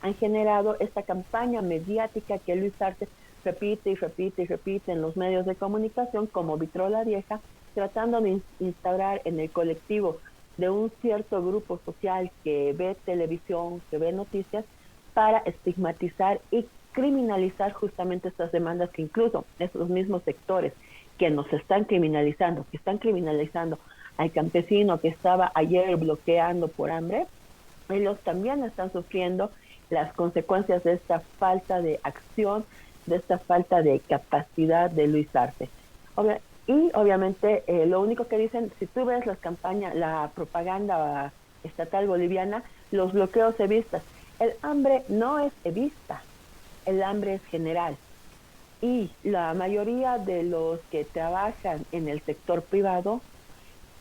han generado esta campaña mediática que Luis Arce repite y repite y repite en los medios de comunicación como vitrola vieja, tratando de instaurar en el colectivo de un cierto grupo social que ve televisión, que ve noticias, para estigmatizar y criminalizar justamente estas demandas que incluso esos mismos sectores que nos están criminalizando, que están criminalizando al campesino que estaba ayer bloqueando por hambre, ellos también están sufriendo las consecuencias de esta falta de acción, de esta falta de capacidad de Luis Arce. Y obviamente lo único que dicen, si tú ves las campañas, la propaganda estatal boliviana, los bloqueos evistas, el hambre no es evista, el hambre es general. Y la mayoría de los que trabajan en el sector privado,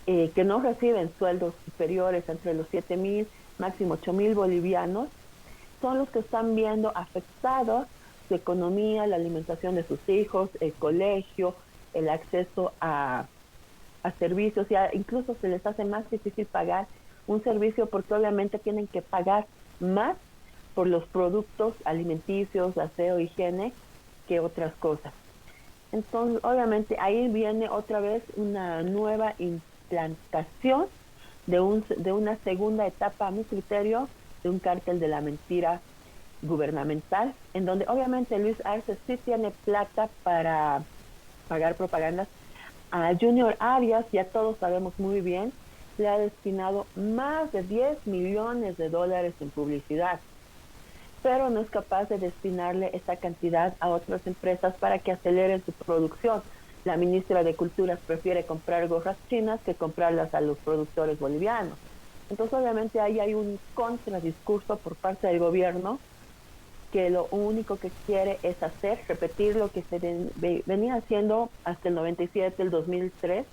que no reciben sueldos superiores entre los 7,000, máximo 8,000 bolivianos, son los que están viendo afectados su economía, la alimentación de sus hijos, el colegio, el acceso a servicios, ya incluso se les hace más difícil pagar un servicio porque obviamente tienen que pagar más por los productos alimenticios, aseo, higiene, que otras cosas. Entonces, obviamente, ahí viene otra vez una nueva implantación de una segunda etapa, a mi criterio, de un cártel de la mentira gubernamental, en donde obviamente Luis Arce sí tiene plata para pagar propagandas. A Junior Arias, ya todos sabemos muy bien, le ha destinado más de 10 millones de dólares en publicidad, pero no es capaz de destinarle esa cantidad a otras empresas para que aceleren su producción. La ministra de Culturas prefiere comprar gorras chinas que comprarlas a los productores bolivianos. Entonces, obviamente, ahí hay un contradiscurso por parte del gobierno que lo único que quiere es repetir lo que se venía haciendo hasta el 97, el 2003,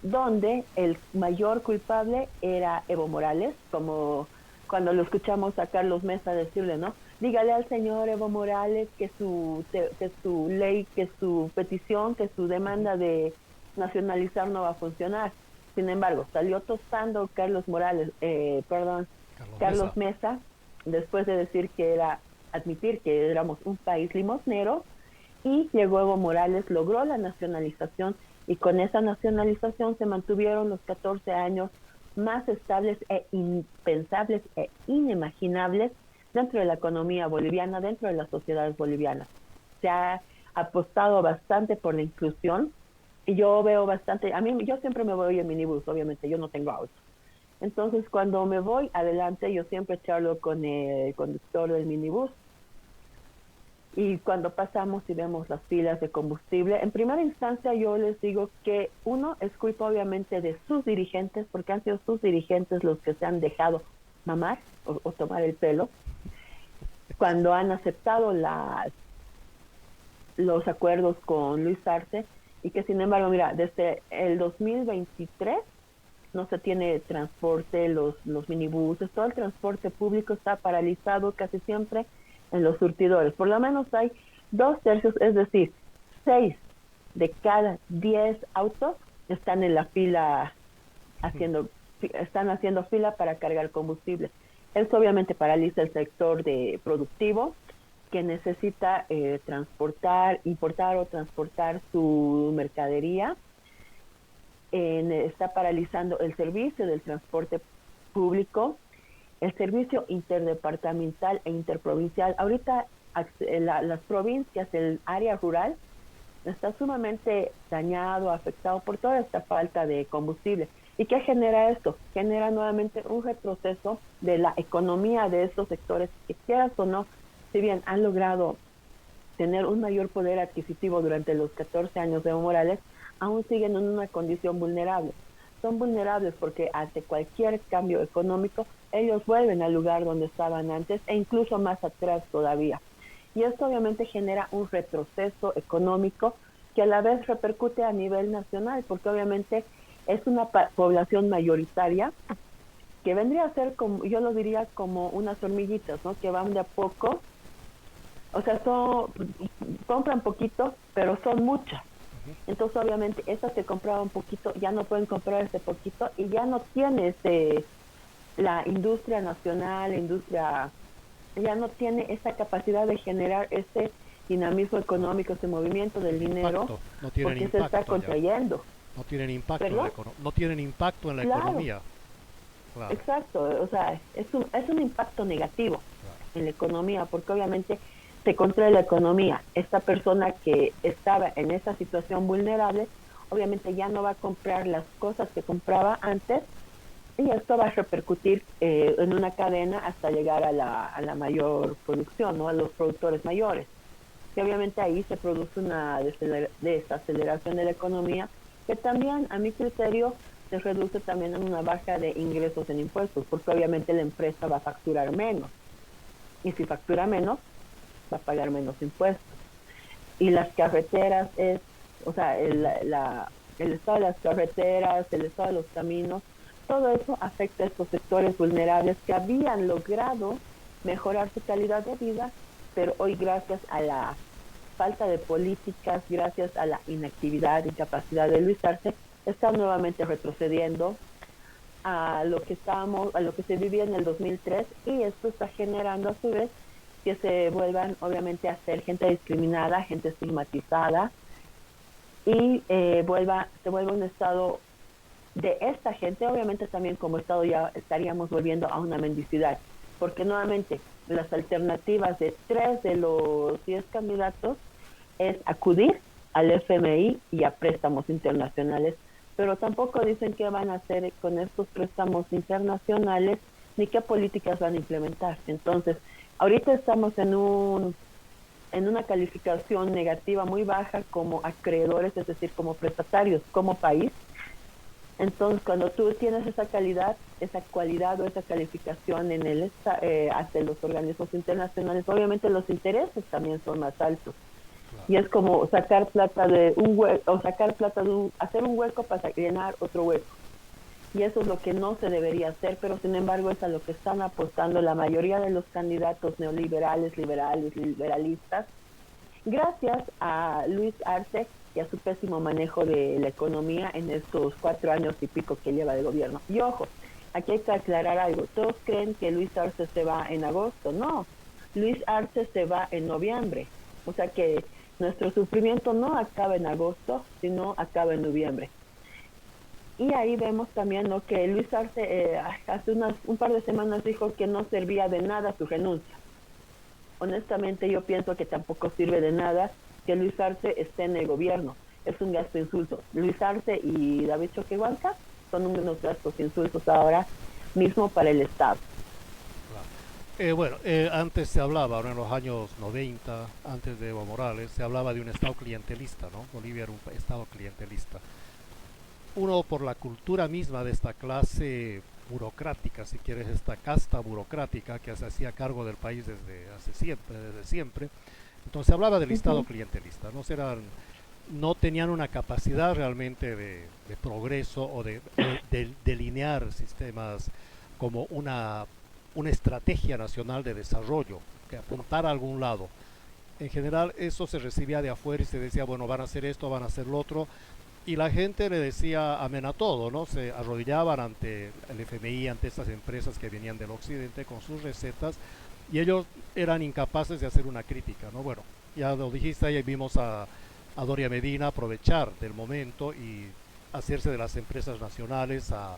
donde el mayor culpable era Evo Morales, como cuando lo escuchamos a Carlos Mesa decirle, ¿no? Dígale al señor Evo Morales que su ley, que su petición, que su demanda de nacionalizar no va a funcionar. Sin embargo, salió tostando Carlos Mesa, después de decir admitir que éramos un país limosnero, y llegó Evo Morales, logró la nacionalización, y con esa nacionalización se mantuvieron los 14 años más estables e impensables e inimaginables dentro de la economía boliviana, dentro de las sociedades bolivianas. Se ha apostado bastante por la inclusión, y yo veo bastante, yo siempre me voy en minibús, obviamente, yo no tengo auto. Entonces, cuando me voy adelante, yo siempre charlo con el conductor del minibús, y cuando pasamos y vemos las pilas de combustible, en primera instancia yo les digo que uno es culpa obviamente de sus dirigentes, porque han sido sus dirigentes los que se han dejado mamar o tomar el pelo, cuando han aceptado los acuerdos con Luis Arce, y que sin embargo, mira, desde el 2023 no se tiene transporte, los minibuses, todo el transporte público está paralizado casi siempre en los surtidores. Por lo menos hay 2/3, es decir, 6 de cada 10 autos están en la fila están haciendo fila para cargar combustible. Esto obviamente paraliza el sector de productivo que necesita importar o transportar su mercadería. Está paralizando el servicio del transporte público, el servicio interdepartamental e interprovincial. Ahorita las provincias, el área rural, está sumamente dañado, afectado por toda esta falta de combustible. ¿Y qué genera esto? Genera nuevamente un retroceso de la economía de estos sectores que, quieras o no, si bien han logrado tener un mayor poder adquisitivo durante los 14 años de Evo Morales, aún siguen en una condición vulnerable. Son vulnerables porque ante cualquier cambio económico, ellos vuelven al lugar donde estaban antes e incluso más atrás todavía. Y esto obviamente genera un retroceso económico que a la vez repercute a nivel nacional, porque obviamente es una población mayoritaria que vendría a ser, como yo lo diría, como unas hormiguitas, ¿no? Que van de a poco, o sea, compran poquito, pero son muchas. Entonces, obviamente, esas que compraban poquito ya no pueden comprar ese poquito y ya no tiene la industria nacional, ya no tiene esa capacidad de generar ese dinamismo económico, ese movimiento del dinero, porque se está contrayendo. No tienen impacto no tienen impacto en la economía. Claro. Exacto, o sea, es un impacto negativo en la economía, porque obviamente se contrae la economía. Esta persona que estaba en esa situación vulnerable, obviamente ya no va a comprar las cosas que compraba antes, y esto va a repercutir en una cadena hasta llegar a la mayor producción, ¿no? A los productores mayores. Y obviamente ahí se produce una desaceleración de la economía, que también, a mi criterio, se reduce también en una baja de ingresos en impuestos, porque obviamente la empresa va a facturar menos. Y si factura menos, va a pagar menos impuestos. Y las carreteras o sea, el estado de las carreteras, el estado de los caminos, todo eso afecta a estos sectores vulnerables que habían logrado mejorar su calidad de vida, pero hoy, gracias a la falta de políticas, gracias a la inactividad y incapacidad de Luis Arce, están nuevamente retrocediendo a lo que se vivía en el 2003, y esto está generando a su vez que se vuelvan obviamente a ser gente discriminada, gente estigmatizada, y se vuelva un estado de esta gente. Obviamente también como estado ya estaríamos volviendo a una mendicidad, porque nuevamente las alternativas de 3 de los 10 candidatos es acudir al FMI y a préstamos internacionales, pero tampoco dicen qué van a hacer con estos préstamos internacionales ni qué políticas van a implementar. Entonces, ahorita estamos en una calificación negativa muy baja como acreedores, es decir, como prestatarios, como país. Entonces, cuando tú tienes esa cualidad o esa calificación hacia los organismos internacionales, obviamente los intereses también son más altos. Claro. Y es como sacar plata de un hueco, o hacer un hueco para llenar otro hueco. Y eso es lo que no se debería hacer, pero sin embargo es a lo que están apostando la mayoría de los candidatos neoliberales, liberalistas, gracias a Luis Arce y a su pésimo manejo de la economía en estos 4 años y pico que lleva de gobierno. Y ojo, aquí hay que aclarar algo. Todos creen que Luis Arce se va en agosto. No, Luis Arce se va en noviembre. O sea que nuestro sufrimiento no acaba en agosto, sino acaba en noviembre. Y ahí vemos también, ¿no?, que Luis Arce hace un par de semanas dijo que no servía de nada su renuncia. Honestamente, yo pienso que tampoco sirve de nada que Luis Arce esté en el gobierno. Es un gasto insulto. Luis Arce y David Choquehuanca son unos gastos insultos ahora mismo para el Estado. Antes se hablaba, ahora en los años 90, antes de Evo Morales, se hablaba de un Estado clientelista, ¿no? Bolivia era un Estado clientelista. Uno, por la cultura misma de esta clase burocrática, si quieres, esta casta burocrática que se hacía cargo del país desde siempre. Entonces se hablaba del Estado clientelista, ¿no? Eran no tenían una capacidad realmente de progreso o de delinear sistemas como una estrategia nacional de desarrollo que apuntara a algún lado. En general eso se recibía de afuera y se decía, bueno, van a hacer esto, van a hacer lo otro, y la gente le decía amén a todo, ¿no? Se arrodillaban ante el FMI, ante estas empresas que venían del occidente con sus recetas, y ellos eran incapaces de hacer una crítica, ¿no? Bueno, ya lo dijiste, ahí vimos a Doria Medina aprovechar del momento y hacerse de las empresas nacionales a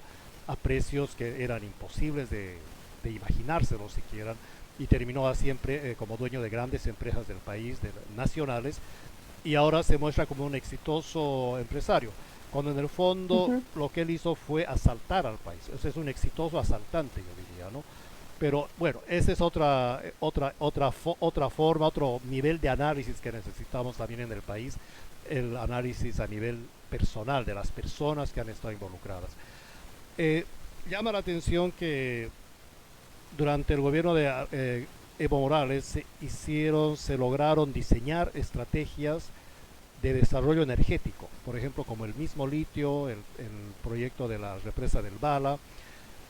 precios que eran imposibles de imaginárselo siquiera, y terminó siempre como dueño de grandes empresas del país, nacionales, y ahora se muestra como un exitoso empresario, cuando en el fondo Ujú. lo que él hizo fue asaltar al país. Ese es un exitoso asaltante, yo diría, ¿no? Pero bueno, esa es otra forma, otro nivel de análisis que necesitamos también en el país, el análisis a nivel personal de las personas que han estado involucradas. Eh, Llama la atención que durante el gobierno de Evo Morales se lograron diseñar estrategias de desarrollo energético, por ejemplo, como el mismo litio, el proyecto de la represa del Bala.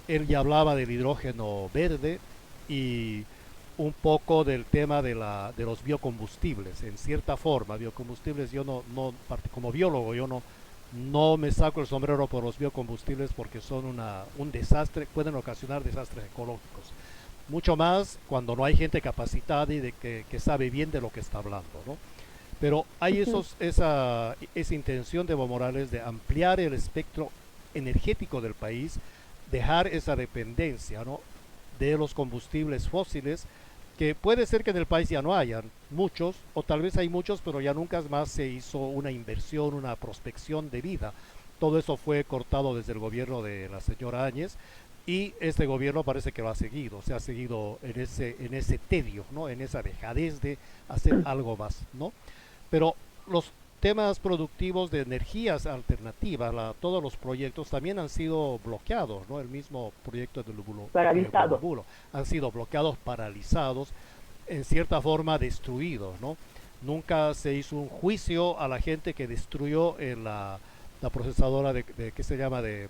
Él ya hablaba del hidrógeno verde y un poco del tema de los biocombustibles. En cierta forma, biocombustibles, yo como biólogo, yo no me saco el sombrero por los biocombustibles porque son un desastre, pueden ocasionar desastres ecológicos. Mucho más cuando no hay gente capacitada y que sabe bien de lo que está hablando, ¿no? Pero hay Ujú. esa intención de Evo Morales de ampliar el espectro energético del país, dejar esa dependencia, ¿no?, de los combustibles fósiles, que puede ser que en el país ya no hayan muchos, o tal vez hay muchos, pero ya nunca más se hizo una inversión, una prospección de vida. Todo eso fue cortado desde el gobierno de la señora Áñez, y este gobierno parece que lo ha seguido, se ha seguido en ese tedio, ¿no?, en esa dejadez de hacer algo más, ¿no? Pero los temas productivos de energías alternativas, todos los proyectos también han sido bloqueados, ¿no? El mismo proyecto de Bulo Paralizado. Bulo han sido bloqueados, paralizados, en cierta forma destruidos, ¿no? Nunca se hizo un juicio a la gente que destruyó la procesadora ¿qué se llama?, de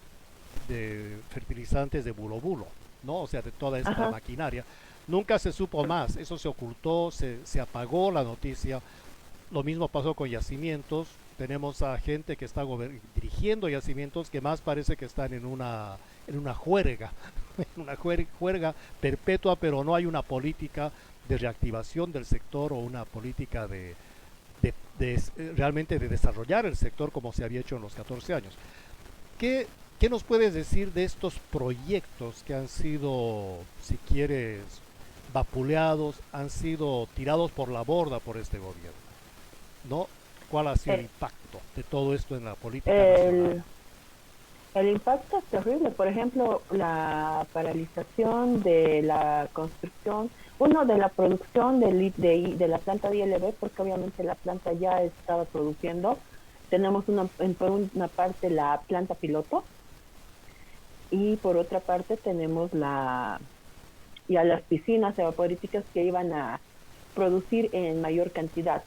fertilizantes de Bulo Bulo, ¿no? O sea, de toda esta Ajá. maquinaria. Nunca se supo más, eso se ocultó, se apagó la noticia. Lo mismo pasó con yacimientos. Tenemos a gente que está dirigiendo yacimientos que más parece que están en una juerga, en una juerga perpetua, pero no hay una política de reactivación del sector o una política realmente de desarrollar el sector como se había hecho en los 14 años. ¿Qué, ¿Qué nos puedes decir de estos proyectos que han sido, si quieres, vapuleados, han sido tirados por la borda por este gobierno? ¿No? ¿Cuál ha sido el Eh, impacto de todo esto en la política nacional? el, el impacto es terrible. Por ejemplo, la paralización de la construcción, uno de la producción de la planta de ILB, porque obviamente la planta ya estaba produciendo. Tenemos por una parte la planta piloto y por otra parte tenemos ya las piscinas evaporíticas que iban a producir en mayor cantidad.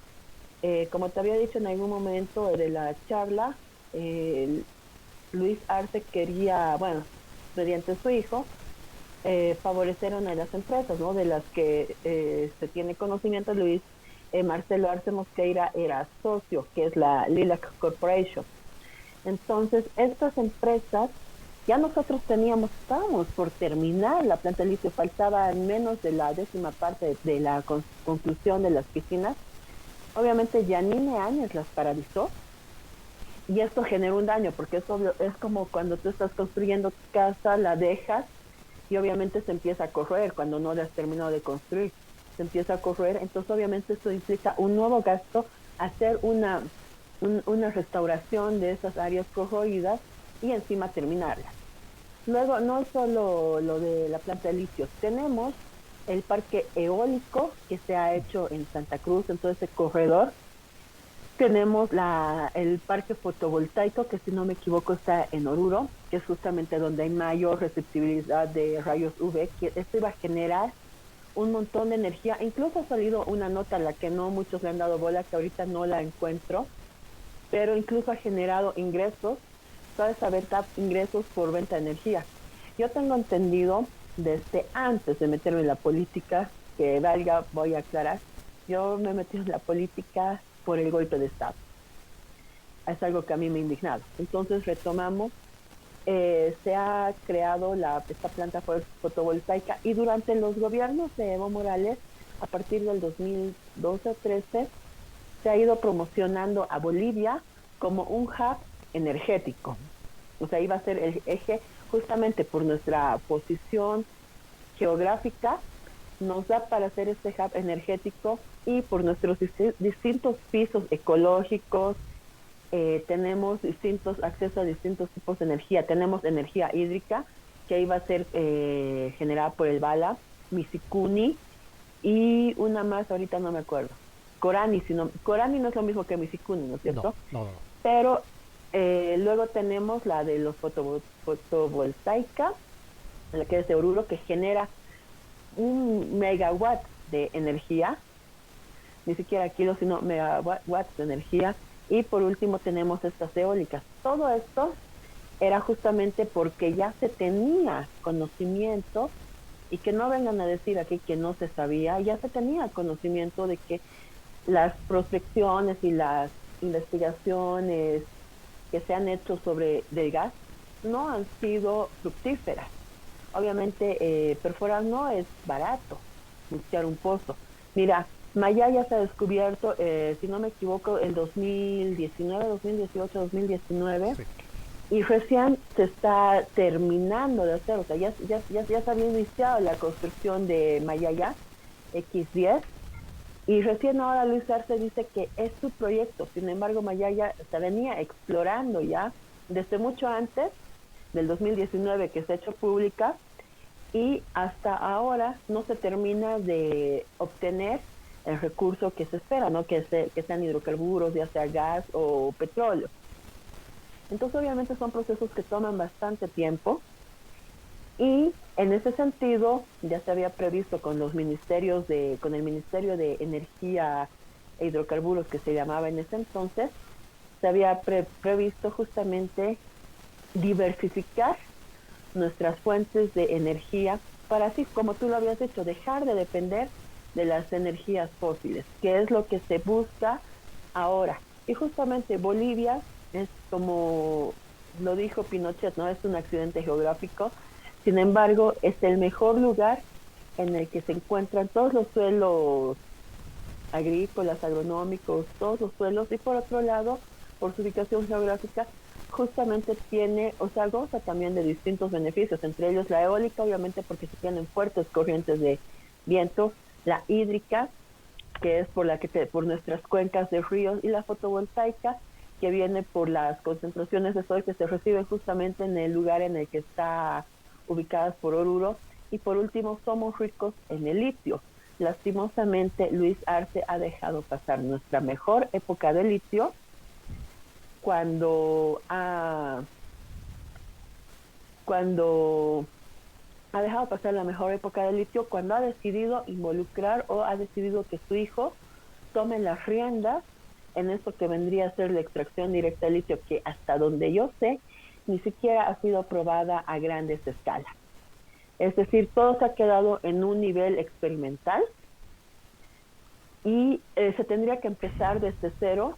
Como te había dicho en algún momento de la charla, eh, Luis Arce quería, bueno, mediante su hijo, favorecer a una de las empresas, ¿no? De las que se tiene conocimiento. Luis Marcelo Arce Mosqueira era socio, que es la Lilac Corporation. Entonces, estas empresas, ya nosotros estábamos por terminar la planta de litio, faltaba menos de la 10ª parte de la conclusión de las piscinas. Obviamente Yanine Áñez las paralizó y esto generó un daño, porque es obvio, es como cuando tú estás construyendo tu casa, la dejas y obviamente se empieza a corroer cuando no la has terminado de construir, se empieza a corroer. Entonces obviamente esto implica un nuevo gasto, hacer una restauración de esas áreas corroídas y encima terminarlas. Luego, no solo lo de la planta de litio, tenemos el parque eólico que se ha hecho en Santa Cruz, en todo ese corredor. Tenemos el parque fotovoltaico, que si no me equivoco está en Oruro, que es justamente donde hay mayor receptibilidad de rayos UV, que esto iba a generar un montón de energía. Incluso ha salido una nota a la que no muchos le han dado bola, que ahorita no la encuentro, pero incluso ha generado ingresos, toda esa venta, ingresos por venta de energía. Yo tengo entendido, desde antes de meterme en la política, que valga, voy a aclarar, yo me he metido en la política por el golpe de Estado. Es algo que a mí me ha indignado. Entonces retomamos, se ha creado esta planta fotovoltaica y durante los gobiernos de Evo Morales, a partir del 2012-13, se ha ido promocionando a Bolivia como un hub energético. O sea, iba a ser el eje justamente por nuestra posición geográfica, nos da para hacer este hub energético y por nuestros distintos pisos ecológicos, tenemos distintos accesos a distintos tipos de energía. Tenemos energía hídrica que iba a ser generada por el Bala, Misicuni y una más, ahorita no me acuerdo. Corani, Corani no es lo mismo que Misicuni, ¿no es cierto? No, no, no. Pero luego tenemos la de los fotovoltaica, la que es de Oruro, que genera 1 megawatt de energía, ni siquiera kilos, sino megawatts de energía. Y por último tenemos estas eólicas. Todo esto era justamente porque ya se tenía conocimiento, y que no vengan a decir aquí que no se sabía, ya se tenía conocimiento de que las prospecciones y las investigaciones que se han hecho sobre del gas no han sido fructíferas. Obviamente perforar no es barato, buscar un pozo. Mira, Mayaya se ha descubierto, si no me equivoco, el 2019, 2018, 2019, Sí. y recién se está terminando de hacer, o sea, ya se había iniciado la construcción de Mayaya X10, y recién ahora Luis Arce dice que es su proyecto. Sin embargo, Mayaya se venía explorando ya desde mucho antes del 2019, que se ha hecho pública, y hasta ahora no se termina de obtener el recurso que se espera, ¿no? Que sean hidrocarburos, ya sea gas o petróleo. Entonces, obviamente son procesos que toman bastante tiempo, y en ese sentido ya se había previsto con el Ministerio de Energía e Hidrocarburos, que se llamaba en ese entonces, se había previsto justamente diversificar nuestras fuentes de energía para, así como tú lo habías dicho, dejar de depender de las energías fósiles, que es lo que se busca ahora. Y justamente Bolivia es, como lo dijo Pinochet, no es un accidente geográfico. Sin embargo, es el mejor lugar en el que se encuentran todos los suelos agrícolas, agronómicos, todos los suelos, y por otro lado, por su ubicación geográfica, justamente tiene, o sea, goza también de distintos beneficios, entre ellos la eólica, obviamente porque se tienen fuertes corrientes de viento, la hídrica, que es por nuestras cuencas de ríos, y la fotovoltaica, que viene por las concentraciones de sol que se reciben justamente en el lugar en el que está ubicadas por Oruro. Y por último, somos ricos en el litio. Lastimosamente, Luis Arce ha dejado pasar nuestra mejor época de litio cuando ha dejado pasar la mejor época de litio, cuando ha decidido involucrar, o ha decidido que su hijo tome las riendas en esto que vendría a ser la extracción directa de litio, que hasta donde yo sé, ni siquiera ha sido probada a grandes escalas. Es decir, todo se ha quedado en un nivel experimental, y se tendría que empezar desde cero,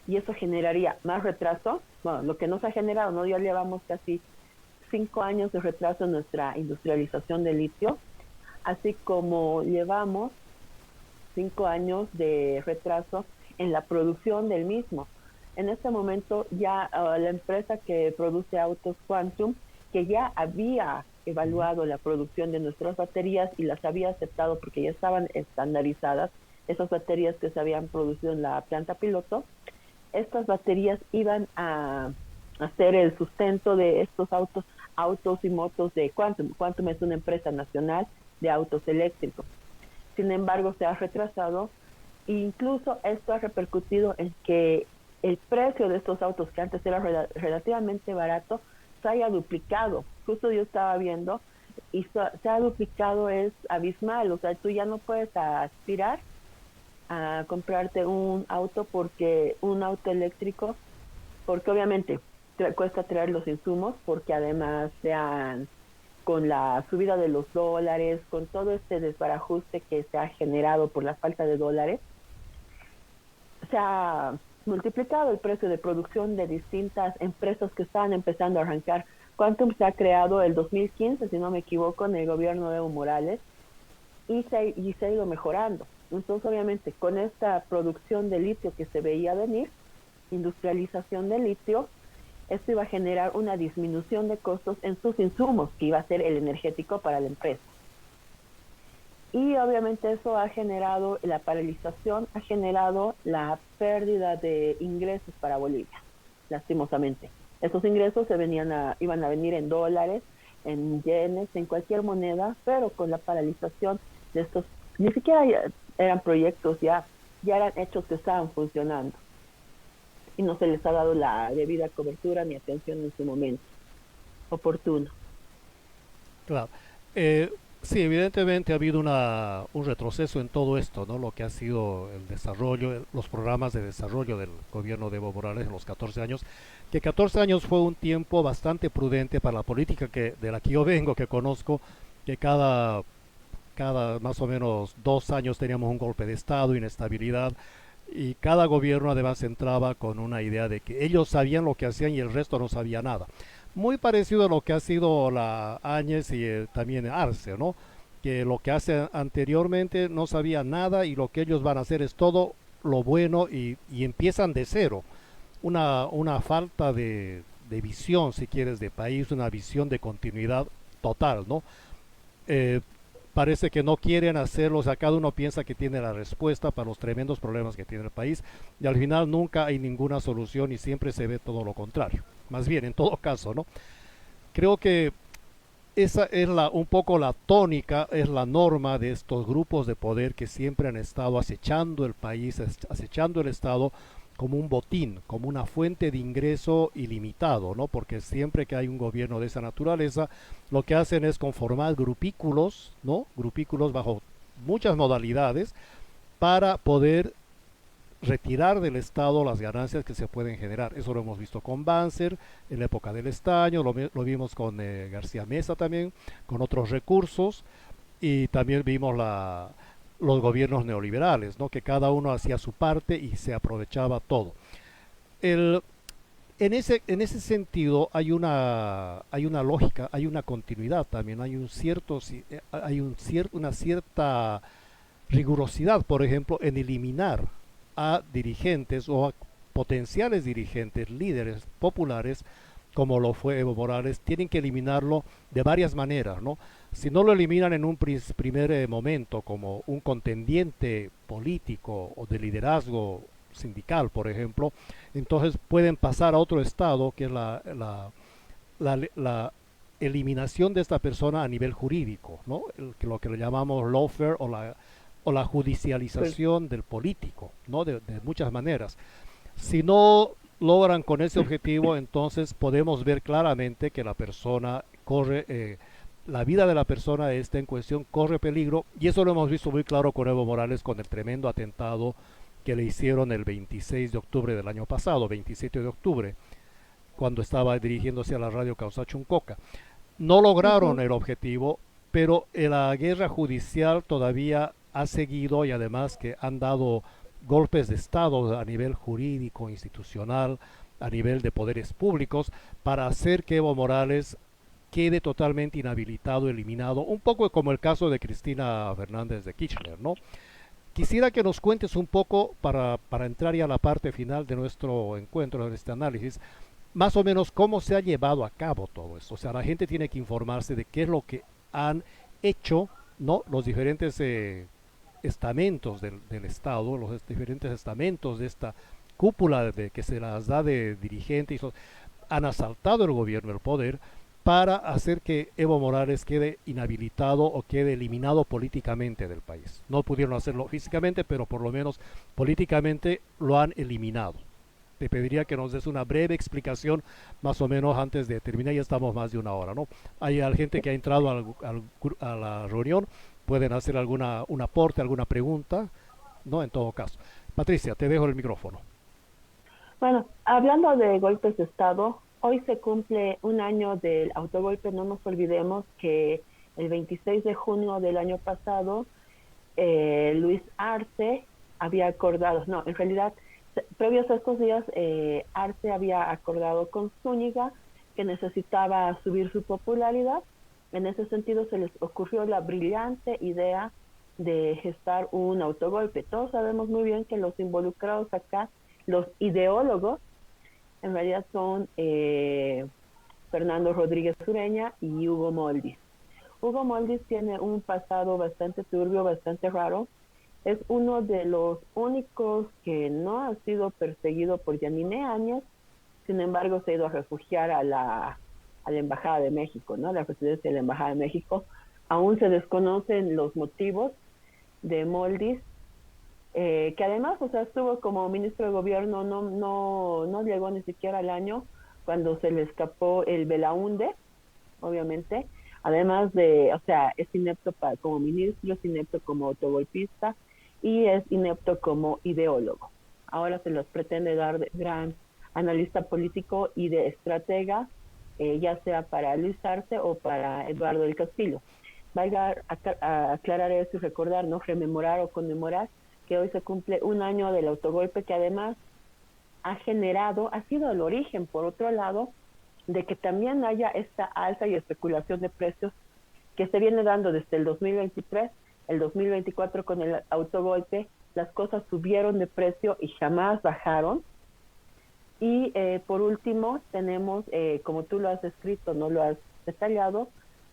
y eso generaría más retraso. Bueno, lo que nos ha generado, ¿no? Ya llevamos casi 5 años de retraso en nuestra industrialización de litio, así como llevamos 5 años de retraso en la producción del mismo. En este momento ya la empresa que produce autos Quantum, que ya había evaluado la producción de nuestras baterías y las había aceptado porque ya estaban estandarizadas, esas baterías que se habían producido en la planta piloto, estas baterías iban a hacer el sustento de estos autos y motos de Quantum. Quantum es una empresa nacional de autos eléctricos. Sin embargo, se ha retrasado, e incluso esto ha repercutido en que el precio de estos autos, que antes era relativamente barato, se haya duplicado. Justo yo estaba viendo, y se ha duplicado, es abismal. O sea, tú ya no puedes aspirar a comprarte un auto, porque un auto eléctrico porque obviamente cuesta traer los insumos, porque además con la subida de los dólares, con todo este desbarajuste que se ha generado por la falta de dólares, se ha multiplicado el precio de producción de distintas empresas que estaban empezando a arrancar. Quantum se ha creado el 2015, si no me equivoco, en el gobierno de Evo Morales, y se ha ido mejorando. Entonces, obviamente, con esta producción de litio que se veía venir, industrialización de litio, esto iba a generar una disminución de costos en sus insumos, que iba a ser el energético para la empresa. Y obviamente eso ha generado, la paralización ha generado la pérdida de ingresos para Bolivia, lastimosamente. Esos ingresos iban a venir en dólares, en yenes, en cualquier moneda, pero con la paralización de estos, ni siquiera eran proyectos, ya eran hechos que estaban funcionando. Y no se les ha dado la debida cobertura ni atención en su momento oportuno. Claro. Sí, evidentemente ha habido un retroceso en todo esto, ¿no? Lo que ha sido el desarrollo, los programas de desarrollo del gobierno de Evo Morales en los 14 años, que 14 años fue un tiempo bastante prudente para la política de la que yo vengo, que conozco, que cada más o menos 2 años teníamos un golpe de Estado, inestabilidad, y cada gobierno además entraba con una idea de que ellos sabían lo que hacían y el resto no sabía nada. Muy parecido a lo que ha sido la Áñez y también Arce, ¿no? Que lo que hace anteriormente no sabía nada y lo que ellos van a hacer es todo lo bueno y empiezan de cero. Una falta de visión, si quieres, de país, una visión de continuidad total, ¿no? Eh, Parece que no quieren hacerlo, o sea, cada uno piensa que tiene la respuesta para los tremendos problemas que tiene el país y al final nunca hay ninguna solución y siempre se ve todo lo contrario. Más bien, en todo caso, ¿no? Creo que esa es un poco la tónica, es la norma de estos grupos de poder que siempre han estado acechando el país, acechando el Estado como un botín, como una fuente de ingreso ilimitado, ¿no? Porque siempre que hay un gobierno de esa naturaleza, lo que hacen es conformar grupículos, ¿no? Grupículos bajo muchas modalidades para poder retirar del Estado las ganancias que se pueden generar. Eso lo hemos visto con Banzer en la época del estaño, lo vimos con García Mesa también, con otros recursos, y también vimos los gobiernos neoliberales, ¿no? Que cada uno hacía su parte y se aprovechaba todo. El, en ese sentido hay una lógica, hay una continuidad también, una cierta rigurosidad, por ejemplo, en eliminar a dirigentes o a potenciales dirigentes, líderes populares, como lo fue Evo Morales, tienen que eliminarlo de varias maneras, ¿no? Si no lo eliminan en un primer momento como un contendiente político o de liderazgo sindical, por ejemplo, entonces pueden pasar a otro estado, que es la eliminación de esta persona a nivel jurídico, ¿no? Lo que le llamamos lawfare o la Pues, judicialización del político, ¿no? De muchas maneras. Si no logran con ese objetivo, entonces podemos ver claramente que la persona la vida de la persona está en cuestión, corre peligro, y eso lo hemos visto muy claro con Evo Morales, con el tremendo atentado que le hicieron el 26 de octubre del año pasado, 27 de octubre, cuando estaba dirigiéndose a la radio Causachuncoca. No lograron ujú. el objetivo, pero la guerra judicial todavía ha seguido y además que han dado golpes de Estado a nivel jurídico, institucional, a nivel de poderes públicos, para hacer que Evo Morales quede totalmente inhabilitado, eliminado, un poco como el caso de Cristina Fernández de Kirchner, ¿no? Quisiera que nos cuentes un poco, para entrar ya a la parte final de nuestro encuentro, de este análisis, más o menos cómo se ha llevado a cabo todo esto. O sea, la gente tiene que informarse de qué es lo que han hecho, ¿no? Los diferentes estamentos del Estado, los diferentes estamentos de esta cúpula que se las da de dirigentes, han asaltado el gobierno, el poder, para hacer que Evo Morales quede inhabilitado o quede eliminado políticamente del país. No pudieron hacerlo físicamente, pero por lo menos políticamente lo han eliminado. Te pediría que nos des una breve explicación, más o menos antes de terminar, ya estamos más de una hora, ¿no? Hay gente que ha entrado a la reunión, pueden hacer un aporte, alguna pregunta, ¿no? En todo caso. Patricia, te dejo el micrófono. Bueno, hablando de golpes de Estado, hoy se cumple un año del autogolpe. No nos olvidemos que el 26 de junio del año pasado, Luis Arce había acordado, no, en realidad, previos a estos días, Arce había acordado con Zúñiga que necesitaba subir su popularidad. En ese sentido, se les ocurrió la brillante idea de gestar un autogolpe. Todos sabemos muy bien que los involucrados acá, los ideólogos, en realidad son Fernando Rodríguez Ureña y Hugo Moldis. Hugo Moldis tiene un pasado bastante turbio, bastante raro. Es uno de los únicos que no ha sido perseguido por Yanine Áñez. Sin embargo, se ha ido a refugiar a la Embajada de México, ¿no? La presidencia de la Embajada de México. Aún se desconocen los motivos de Moldis, que además, o sea, estuvo como ministro de gobierno, no llegó ni siquiera al año cuando se le escapó el Belaunde, obviamente. Además de, o sea, es inepto como ministro, es inepto como autogolpista y es inepto como ideólogo. Ahora se los pretende dar de gran analista político y de estratega, ya sea para Luis Arce o para Eduardo del Castillo. Valga a aclarar eso y recordar, ¿no? Rememorar o conmemorar que hoy se cumple un año del autogolpe, que además ha sido el origen, por otro lado, de que también haya esta alza y especulación de precios que se viene dando desde el 2023, el 2024 con el autogolpe. Las cosas subieron de precio y jamás bajaron. Y por último tenemos, como tú lo has escrito, no lo has detallado,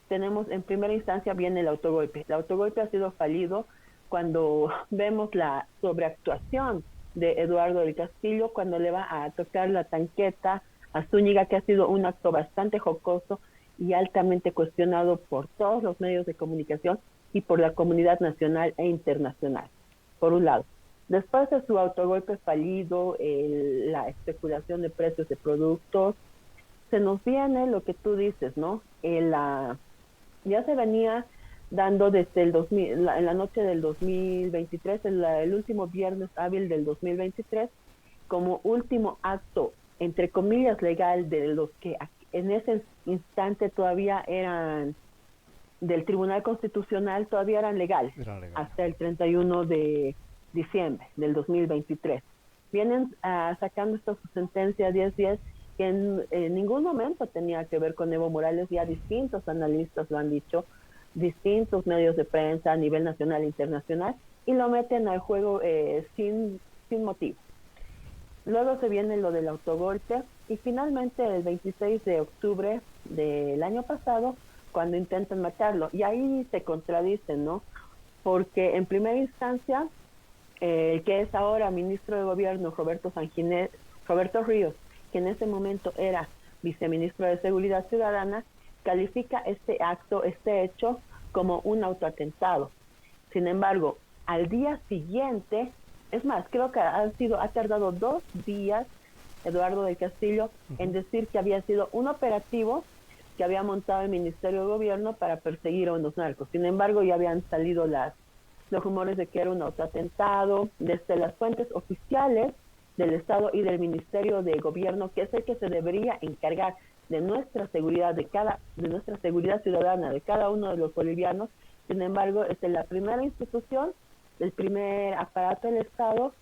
tenemos en primera instancia viene el autogolpe. El autogolpe ha sido falido cuando vemos la sobreactuación de Eduardo del Castillo, cuando le va a tocar la tanqueta a Zúñiga, que ha sido un acto bastante jocoso y altamente cuestionado por todos los medios de comunicación y por la comunidad nacional e internacional, por un lado. Después de su autogolpe fallido, la especulación de precios de productos, se nos viene lo que tú dices, ¿no? Ya se venía dando desde el 2000, en la noche del 2023, el último viernes hábil del 2023, como último acto, entre comillas, legal de los que en ese instante todavía eran del Tribunal Constitucional, todavía eran legales, hasta el 31 de diciembre del 2023. Vienen sacando esta sentencia 1010 que en ningún momento tenía que ver con Evo Morales. Ya distintos analistas lo han dicho, distintos medios de prensa a nivel nacional e internacional, y lo meten al juego sin motivo. Luego se viene lo del autogolpe y finalmente el 26 de octubre del año pasado, cuando intentan matarlo. Y ahí se contradicen, ¿no? Porque en primera instancia, el que es ahora ministro de Gobierno, Roberto Ríos, que en ese momento era viceministro de Seguridad Ciudadana, califica este acto, este hecho, como un autoatentado. Sin embargo, al día siguiente, es más, creo que ha tardado 2 días Eduardo del Castillo en decir que había sido un operativo que había montado el Ministerio de Gobierno para perseguir a unos narcos. Sin embargo, ya habían salido los rumores de que era un autoatentado desde las fuentes oficiales del Estado y del Ministerio de Gobierno, que es el que se debería encargar de nuestra seguridad, de nuestra seguridad ciudadana, de cada uno de los bolivianos. Sin embargo, es la primera institución, el primer aparato del Estado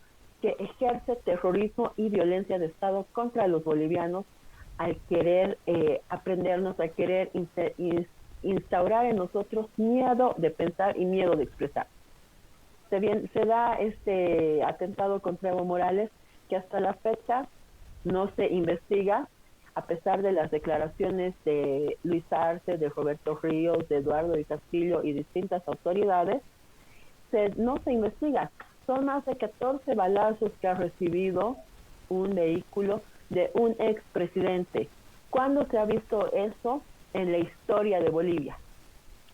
que ejerce terrorismo y violencia de Estado contra los bolivianos, al querer aprendernos, al querer instaurar en nosotros miedo de pensar y miedo de expresar. Se da este atentado contra Evo Morales, que hasta la fecha no se investiga, a pesar de las declaraciones de Luis Arce, de Roberto Ríos, de Eduardo del Castillo y distintas autoridades. No se investiga. Son más de 14 balazos que ha recibido un vehículo de un expresidente. ¿Cuándo se ha visto eso en la historia de Bolivia?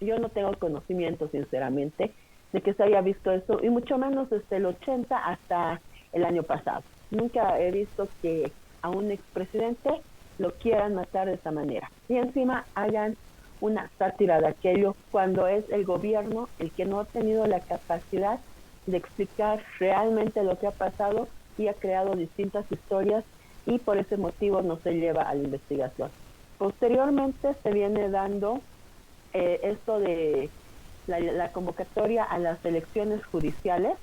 Yo no tengo conocimiento, sinceramente, de que se haya visto eso, y mucho menos desde el 80 hasta el año pasado. Nunca he visto que a un expresidente lo quieran matar de esa manera. Y encima hagan una sátira de aquello, cuando es el gobierno el que no ha tenido la capacidad de explicar realmente lo que ha pasado y ha creado distintas historias y por ese motivo no se lleva a la investigación. Posteriormente se viene dando esto de la convocatoria a las elecciones judiciales,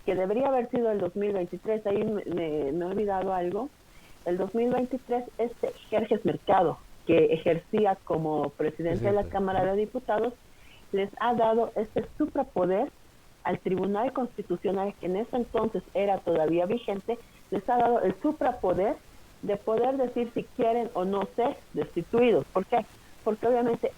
que debería haber sido el 2023, ahí me he olvidado algo. El 2023, Jerjes Mercado, que ejercía como presidente de la Cámara de Diputados, les ha dado este suprapoder al Tribunal Constitucional, que en ese entonces era todavía vigente, les ha dado el suprapoder de poder decir si quieren o no ser destituidos. ¿Por qué? Porque obviamente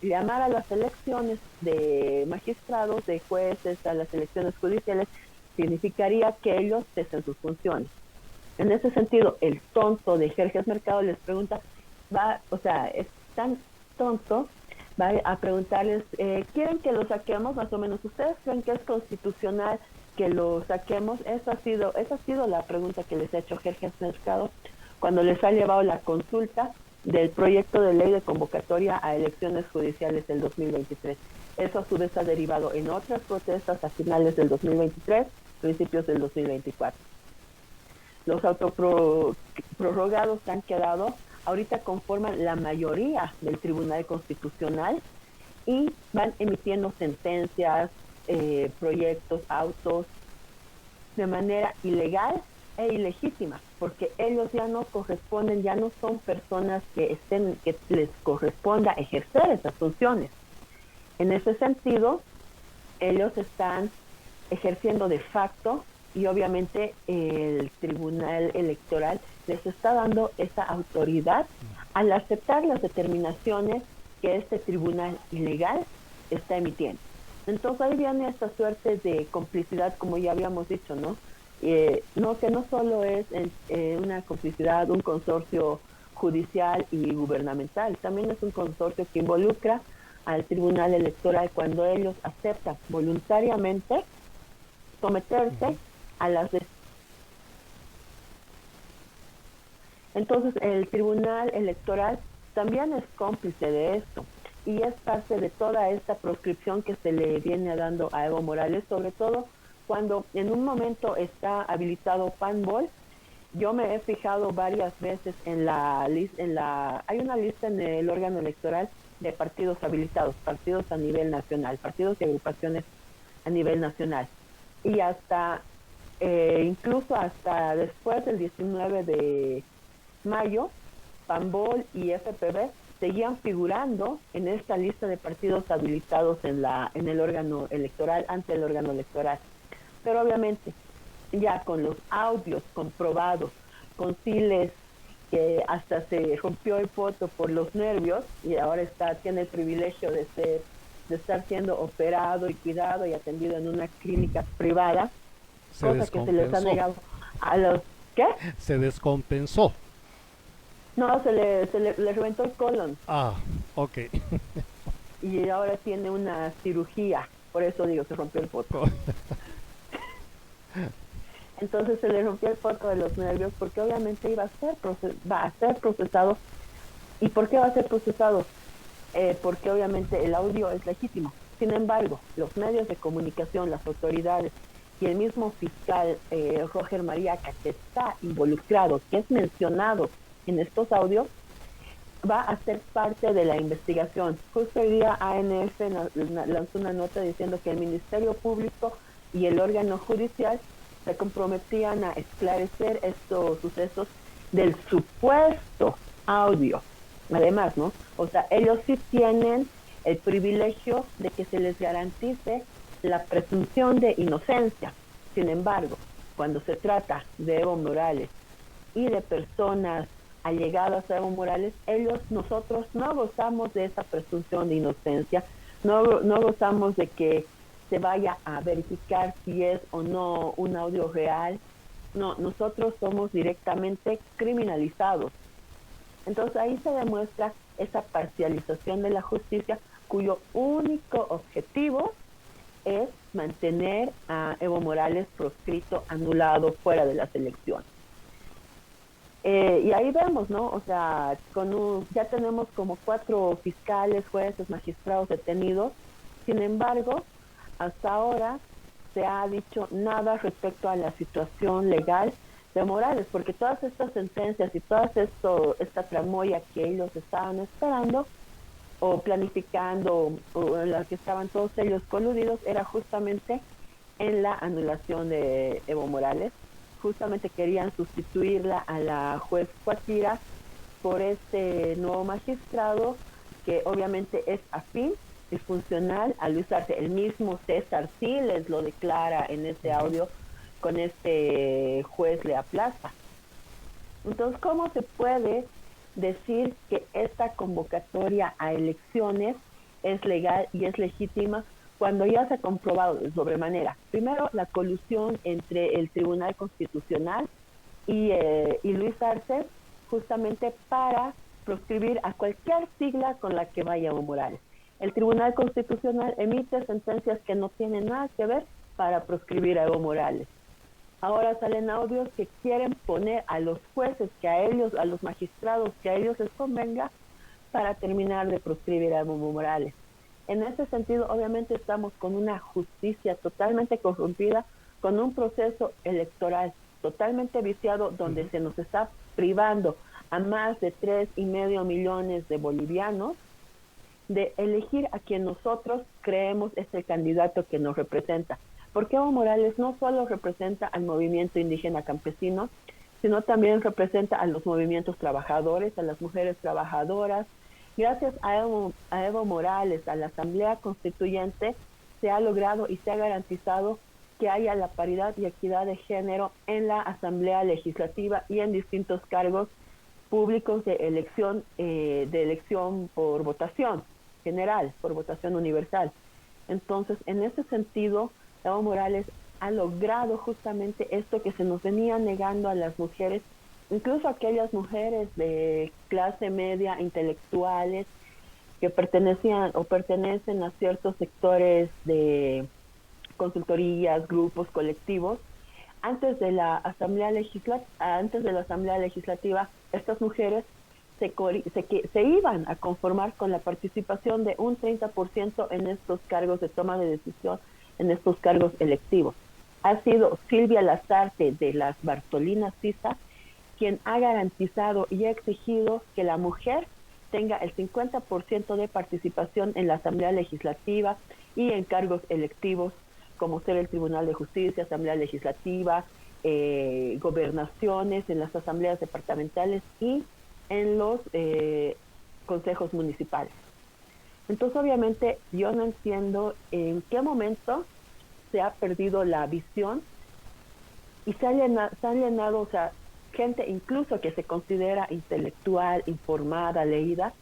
llamar a las elecciones de magistrados, de jueces, a las elecciones judiciales, significaría que ellos cesen sus funciones. En ese sentido, el tonto de Jerjes Mercado les pregunta, es tan tonto, va a preguntarles, ¿quieren que lo saquemos? Más o menos, ¿ustedes creen que es constitucional que lo saquemos? Esa ha sido la pregunta que les ha hecho Jerjes Mercado cuando les ha llevado la consulta del proyecto de ley de convocatoria a elecciones judiciales del 2023. Eso a su vez ha derivado en otras protestas a finales del 2023, principios del 2024. Los autoprorrogados que han quedado ahorita conforman la mayoría del Tribunal Constitucional y van emitiendo sentencias, proyectos, autos de manera ilegal e ilegítima, porque ellos ya no corresponden, ya no son personas que les corresponda ejercer esas funciones. En ese sentido, ellos están ejerciendo de facto y obviamente el Tribunal Electoral les está dando esa autoridad al aceptar las determinaciones que este tribunal ilegal está emitiendo. Entonces ahí viene esta suerte de complicidad, como ya habíamos dicho, ¿no? Que no solo es una complicidad, un consorcio judicial y gubernamental, también es un consorcio que involucra al Tribunal Electoral cuando ellos aceptan voluntariamente someterse a las... Entonces el Tribunal Electoral también es cómplice de esto y es parte de toda esta proscripción que se le viene dando a Evo Morales, sobre todo cuando en un momento está habilitado Panball. Yo me he fijado varias veces hay una lista en el órgano electoral de partidos habilitados, partidos a nivel nacional, partidos y agrupaciones a nivel nacional. Y incluso hasta después del 19 de mayo, Panball y FPV seguían figurando en esta lista de partidos habilitados en el órgano electoral, ante el órgano electoral. Pero obviamente, ya con los audios comprobados, con Siles, que hasta se rompió el poto por los nervios y ahora tiene el privilegio de estar siendo operado y cuidado y atendido en una clínica privada, cosa que se les ha negado a los... ¿Qué? Se descompensó. No, se le reventó el colon. Ah, ok. Y ahora tiene una cirugía, por eso digo, se rompió el poto. Entonces se le rompió el poto de los nervios porque obviamente va a ser procesado. ¿Y por qué va a ser procesado? Porque obviamente el audio es legítimo. Sin embargo, los medios de comunicación, las autoridades y el mismo fiscal Roger Mariaca, que está involucrado, que es mencionado en estos audios, va a ser parte de la investigación. Justo hoy día ANF lanzó una nota diciendo que el Ministerio Público y el órgano judicial se comprometían a esclarecer estos sucesos del supuesto audio. Además, ¿no? O sea, ellos sí tienen el privilegio de que se les garantice la presunción de inocencia. Sin embargo, cuando se trata de Evo Morales y de personas allegadas a Evo Morales, nosotros no gozamos de esa presunción de inocencia, no gozamos de que se vaya a verificar si es o no un audio real. No, nosotros somos directamente criminalizados. Entonces ahí se demuestra esa parcialización de la justicia, cuyo único objetivo es mantener a Evo Morales proscrito, anulado, fuera de las elecciones. Y ahí vemos, ¿no? O sea, ya tenemos como 4 fiscales, jueces, magistrados detenidos. Sin embargo, hasta ahora se ha dicho nada respecto a la situación legal de Morales, porque todas estas sentencias y esta tramoya que ellos estaban esperando o planificando, o en la que estaban todos ellos coludidos, era justamente en la anulación de Evo Morales. Justamente querían sustituirla a la juez Cuatira por este nuevo magistrado que obviamente es afín y funcional a Luis Arce. El mismo César Siles lo declara en este audio, con este juez le aplaza. Entonces, ¿cómo se puede decir que esta convocatoria a elecciones es legal y es legítima cuando ya se ha comprobado de sobremanera? Primero, la colusión entre el Tribunal Constitucional y Luis Arce, justamente para proscribir a cualquier sigla con la que vaya Evo Morales. El Tribunal Constitucional emite sentencias que no tienen nada que ver para proscribir a Evo Morales. Ahora salen audios que quieren poner a los jueces, que a ellos, a los magistrados, que a ellos les convenga para terminar de proscribir a Evo Morales. En ese sentido, obviamente estamos con una justicia totalmente corrompida, con un proceso electoral totalmente viciado, donde se nos está privando a más de 3,5 millones de bolivianos de elegir a quien nosotros creemos es el candidato que nos representa. Porque Evo Morales no solo representa al movimiento indígena campesino, sino también representa a los movimientos trabajadores, a las mujeres trabajadoras. Gracias a Evo Morales, a la Asamblea Constituyente, se ha logrado y se ha garantizado que haya la paridad y equidad de género en la Asamblea Legislativa y en distintos cargos públicos de elección por votación general, por votación universal. Entonces, en ese sentido, Evo Morales ha logrado justamente esto que se nos venía negando a las mujeres, incluso aquellas mujeres de clase media, intelectuales, que pertenecían o pertenecen a ciertos sectores de consultorías, grupos, colectivos. Antes de la Asamblea Legislativa, estas mujeres se iban a conformar con la participación de un 30% en estos cargos de toma de decisión, en estos cargos electivos. Ha sido Silvia Lazarte de las Bartolinas Sisa quien ha garantizado y ha exigido que la mujer tenga el 50% de participación en la Asamblea Legislativa y en cargos electivos, como ser el Tribunal de Justicia, Asamblea Legislativa, gobernaciones, en las asambleas departamentales y en los consejos municipales. Entonces, obviamente, yo no entiendo en qué momento se ha perdido la visión y se ha llenado, o sea, gente incluso que se considera intelectual, informada, leída,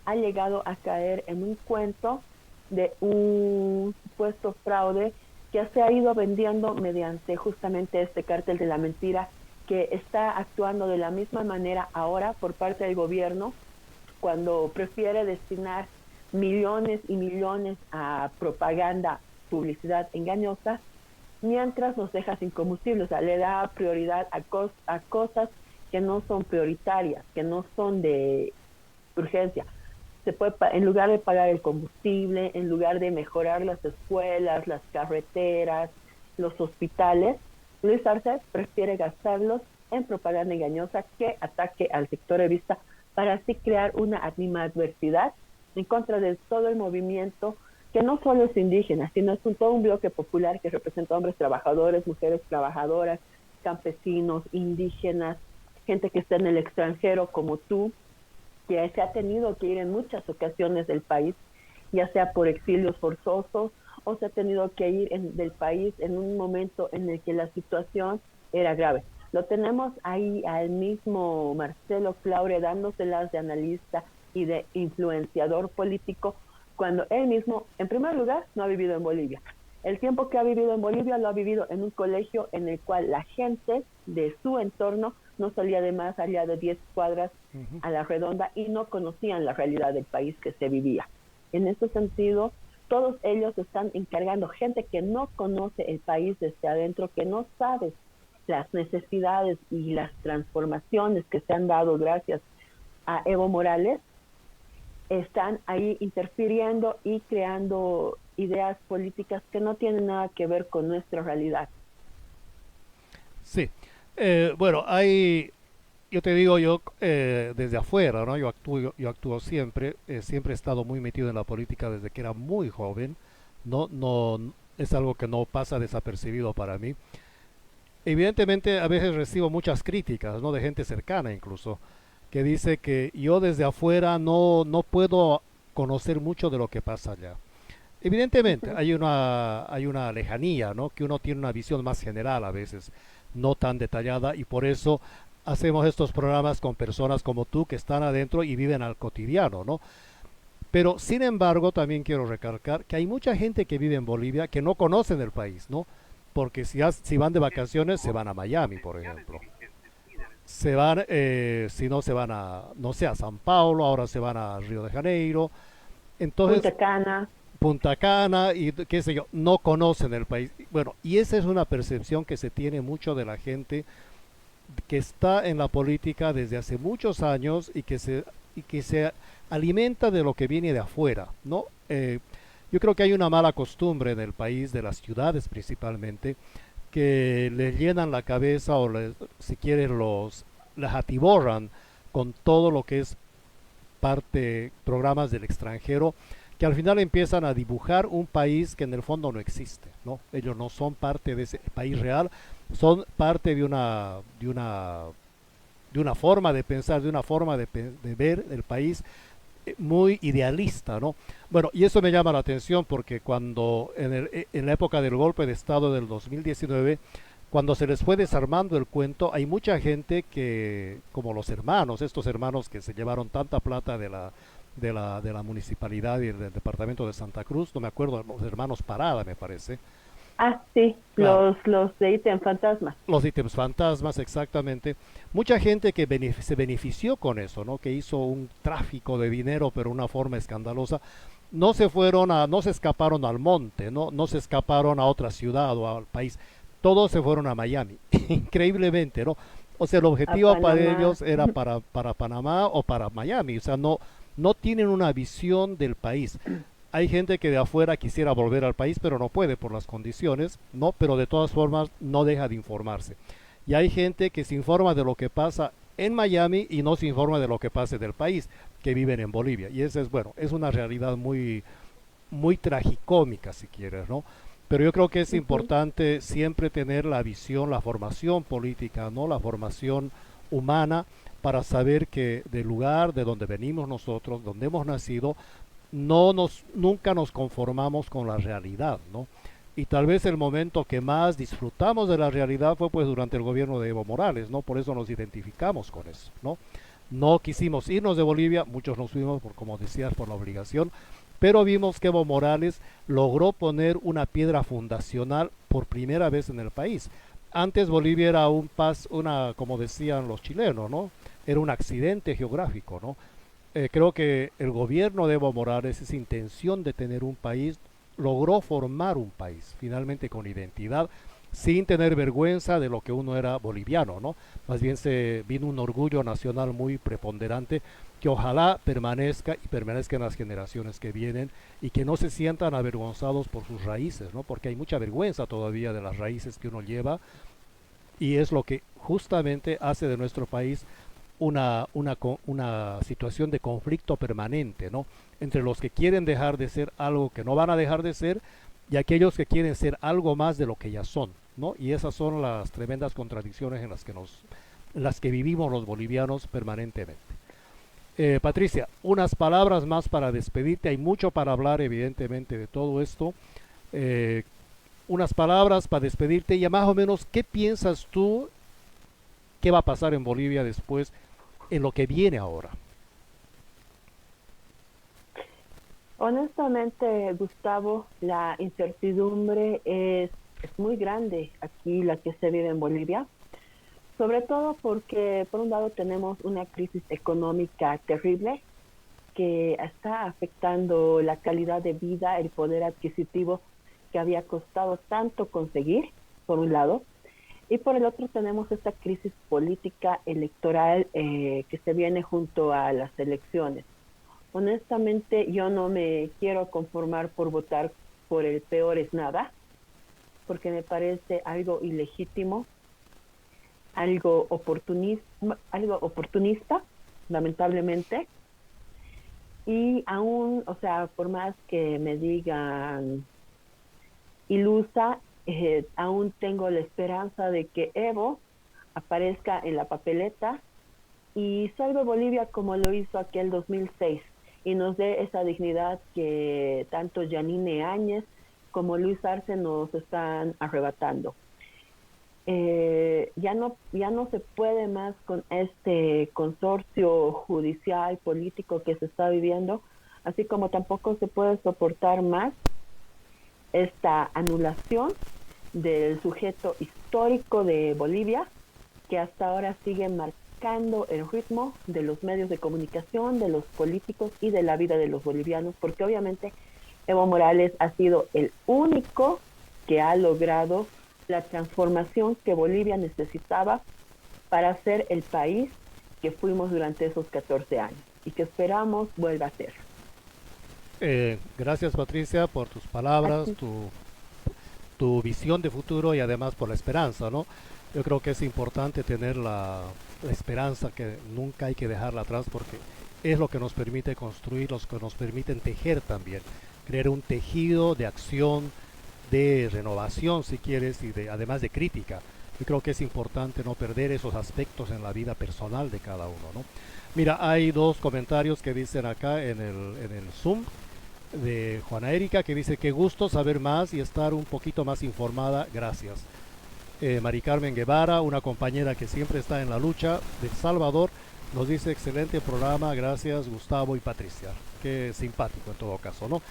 ha llegado a caer en un cuento de un supuesto fraude que se ha ido vendiendo mediante justamente este cártel de la mentira, que está actuando de la misma manera ahora por parte del gobierno, cuando prefiere destinar millones y millones a propaganda, publicidad engañosa, mientras nos deja sin combustible. O sea, le da prioridad a cosas que no son prioritarias, que no son de urgencia. En lugar de pagar el combustible, en lugar de mejorar las escuelas, las carreteras, los hospitales, Luis Arce prefiere gastarlos en propaganda engañosa que ataque al sector evista, para así crear una animadversidad en contra de todo el movimiento, que no solo es indígena, sino es todo un bloque popular que representa hombres trabajadores, mujeres trabajadoras, campesinos, indígenas, gente que está en el extranjero como tú, que se ha tenido que ir en muchas ocasiones del país, ya sea por exilios forzosos o se ha tenido que ir del país en un momento en el que la situación era grave. Lo tenemos ahí al mismo Marcelo Claure dándoselas de analista y de influenciador político, cuando él mismo, en primer lugar, no ha vivido en Bolivia. El tiempo que ha vivido en Bolivia lo ha vivido en un colegio en el cual la gente de su entorno no salía de más allá de 10 cuadras a la redonda y no conocían la realidad del país que se vivía. En ese sentido, todos ellos están encargando, gente que no conoce el país desde adentro, que no sabe las necesidades y las transformaciones que se han dado gracias a Evo Morales, están ahí interfiriendo y creando ideas políticas que no tienen nada que ver con nuestra realidad. Sí, Bueno, yo te digo, yo desde afuera, ¿no? Yo actúo siempre, siempre he estado muy metido en la política desde que era muy joven, no, es algo que no pasa desapercibido para mí. Evidentemente, a veces recibo muchas críticas, ¿no? De gente cercana incluso, que dice que yo desde afuera no puedo conocer mucho de lo que pasa allá. Evidentemente, Ujú. hay una lejanía, ¿no? Que uno tiene una visión más general a veces, no tan detallada, y por eso hacemos estos programas con personas como tú que están adentro y viven al cotidiano, ¿no? Pero sin embargo, también quiero recalcar que hay mucha gente que vive en Bolivia que no conocen el país, ¿no? Porque si van de vacaciones, se van a Miami, por ejemplo. Se van, si no, se van a, no sé, a San Paulo, ahora se van a Río de Janeiro. Punta Entonces, Cana. Punta Cana y qué sé yo, no conocen el país. Bueno, y esa es una percepción que se tiene mucho de la gente que está en la política desde hace muchos años y que se alimenta de lo que viene de afuera, ¿no? Yo creo que hay una mala costumbre en el país, de las ciudades principalmente, que les llenan la cabeza o si quieren las atiborran con todo lo que es programas del extranjero, que al final empiezan a dibujar un país que en el fondo no existe, ¿no? Ellos no son parte de ese país real, son parte de una forma de pensar, de una forma de ver el país muy idealista, ¿no? Bueno, y eso me llama la atención porque en la época del golpe de Estado del 2019, cuando se les fue desarmando el cuento, hay mucha gente que, como los hermanos, estos hermanos que se llevaron tanta plata de la municipalidad y del departamento de Santa Cruz, no me acuerdo, los hermanos Parada, me parece. Ah, sí, Claro, los de Ítem Fantasma. los ítems fantasmas, exactamente. Mucha gente que se benefició con eso, ¿no? Que hizo un tráfico de dinero, pero de una forma escandalosa. No se escaparon al monte, no se escaparon a otra ciudad o al país. Todos se fueron a Miami, increíblemente, ¿no? O sea, el A objetivo para Panamá. ellos era para Panamá o para Miami. O sea, no tienen una visión del país. Hay gente que de afuera quisiera volver al país, pero no puede por las condiciones, ¿no? Pero de todas formas no deja de informarse. Y hay gente que se informa de lo que pasa en Miami y no se informa de lo que pasa del país, que viven en Bolivia. Y esa es, bueno, es una realidad muy tragicómica, si quieres, ¿no? Pero yo creo que es Ujú. importante siempre tener la visión, la formación política, ¿no? La formación humana para saber que del lugar de donde venimos nosotros, donde hemos nacido, nunca nos conformamos con la realidad, ¿no? Y tal vez el momento que más disfrutamos de la realidad fue pues durante el gobierno de Evo Morales, ¿no? Por eso nos identificamos con eso, ¿no? No quisimos irnos de Bolivia, muchos nos fuimos por, como decías, por la obligación, pero vimos que Evo Morales logró poner una piedra fundacional por primera vez en el país. Antes Bolivia era como decían los chilenos, ¿no? Era un accidente geográfico, ¿no? Creo que el gobierno de Evo Morales, esa intención de tener un país, logró formar un país, finalmente con identidad, sin tener vergüenza de lo que uno era boliviano, ¿no? Más bien se vino un orgullo nacional muy preponderante que ojalá permanezca y permanezca en las generaciones que vienen y que no se sientan avergonzados por sus raíces, ¿no? Porque hay mucha vergüenza todavía de las raíces que uno lleva y es lo que justamente hace de nuestro país una situación de conflicto permanente, ¿no? Entre los que quieren dejar de ser algo que no van a dejar de ser y aquellos que quieren ser algo más de lo que ya son, ¿no? Y esas son las tremendas contradicciones en las que vivimos los bolivianos permanentemente. Patricia, unas palabras más para despedirte. Hay mucho para hablar, evidentemente, de todo esto. Eh, unas palabras para despedirte y más o menos, ¿qué piensas tú qué va a pasar en Bolivia después en lo que viene ahora? Honestamente, Gustavo, la incertidumbre es muy grande aquí, la que se vive en Bolivia, sobre todo porque, por un lado, tenemos una crisis económica terrible que está afectando la calidad de vida, el poder adquisitivo que había costado tanto conseguir, por un lado, y por el otro tenemos esta crisis política electoral que se viene junto a las elecciones. Honestamente, yo no me quiero conformar por votar por el peor es nada, porque me parece algo ilegítimo. algo oportunista, lamentablemente. Y aún, o sea, por más que me digan ilusa, aún tengo la esperanza de que Evo aparezca en la papeleta y salve Bolivia como lo hizo aquel 2006 y nos dé esa dignidad que tanto Yanine Áñez como Luis Arce nos están arrebatando. Ya no se puede más con este consorcio judicial político que se está viviendo, así como tampoco se puede soportar más esta anulación del sujeto histórico de Bolivia, que hasta ahora sigue marcando el ritmo de los medios de comunicación, de los políticos y de la vida de los bolivianos, porque obviamente Evo Morales ha sido el único que ha logrado la transformación que Bolivia necesitaba para ser el país que fuimos durante esos 14 años y que esperamos vuelva a ser. Gracias Patricia por tus palabras, tu visión de futuro y además por la esperanza, ¿no? Yo creo que es importante tener la esperanza, que nunca hay que dejarla atrás porque es lo que nos permite construir, los que nos permiten tejer también, crear un tejido de acción, de renovación si quieres y de, además de crítica. Yo creo que es importante no perder esos aspectos en la vida personal de cada uno, ¿no? Mira, hay dos comentarios que dicen acá en el Zoom de Juana Erika que dice que gusto saber más y estar un poquito más informada, gracias. Mari Carmen Guevara, una compañera que siempre está en la lucha de Salvador, nos dice excelente programa, gracias Gustavo y Patricia. Qué simpático en todo caso, ¿no?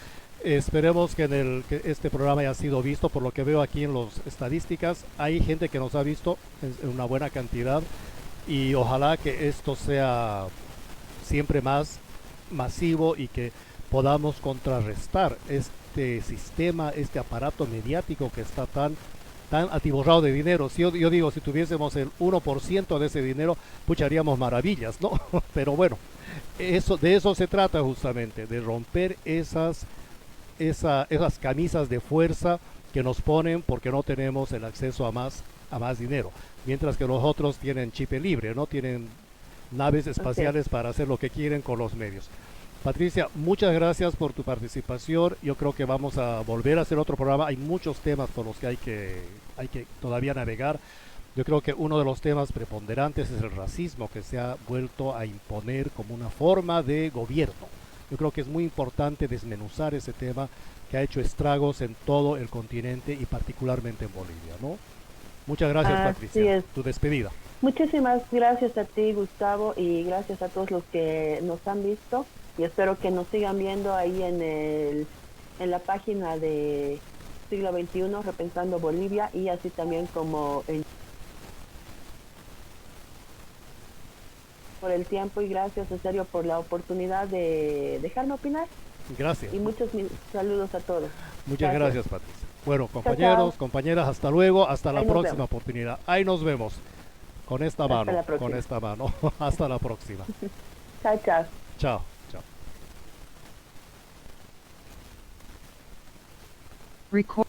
Esperemos que este programa haya sido visto. Por lo que veo aquí en las estadísticas, hay gente que nos ha visto en una buena cantidad y ojalá que esto sea siempre más masivo y que podamos contrarrestar este sistema, este aparato mediático que está tan atiborrado de dinero. Si yo digo, si tuviésemos el 1% de ese dinero, pucharíamos maravillas, ¿no? Pero bueno, de eso se trata justamente, de romper esas camisas de fuerza que nos ponen porque no tenemos el acceso a más dinero, mientras que los otros tienen chip libre, no tienen naves espaciales para hacer lo que quieren con los medios. Patricia, muchas gracias por tu participación. Yo creo que vamos a volver a hacer otro programa. Hay muchos temas por los que hay que todavía navegar. Yo creo que uno de los temas preponderantes es el racismo que se ha vuelto a imponer como una forma de gobierno. Yo creo que es muy importante desmenuzar ese tema que ha hecho estragos en todo el continente y particularmente en Bolivia, ¿no? Muchas gracias, Patricia. Tu despedida. Muchísimas gracias a ti, Gustavo, y gracias a todos los que nos han visto. Y espero que nos sigan viendo ahí en la página de Siglo XXI, Repensando Bolivia, y así también como por el tiempo y gracias en serio por la oportunidad de dejarme opinar. Gracias. Y muchos saludos a todos. Muchas gracias, Patricia. Bueno, compañeros, chao, chao. Compañeras, hasta luego, hasta la próxima oportunidad. Ahí nos vemos. Con esta mano, con esta mano. Hasta la próxima. Chao, chao. Chao, chao. Record.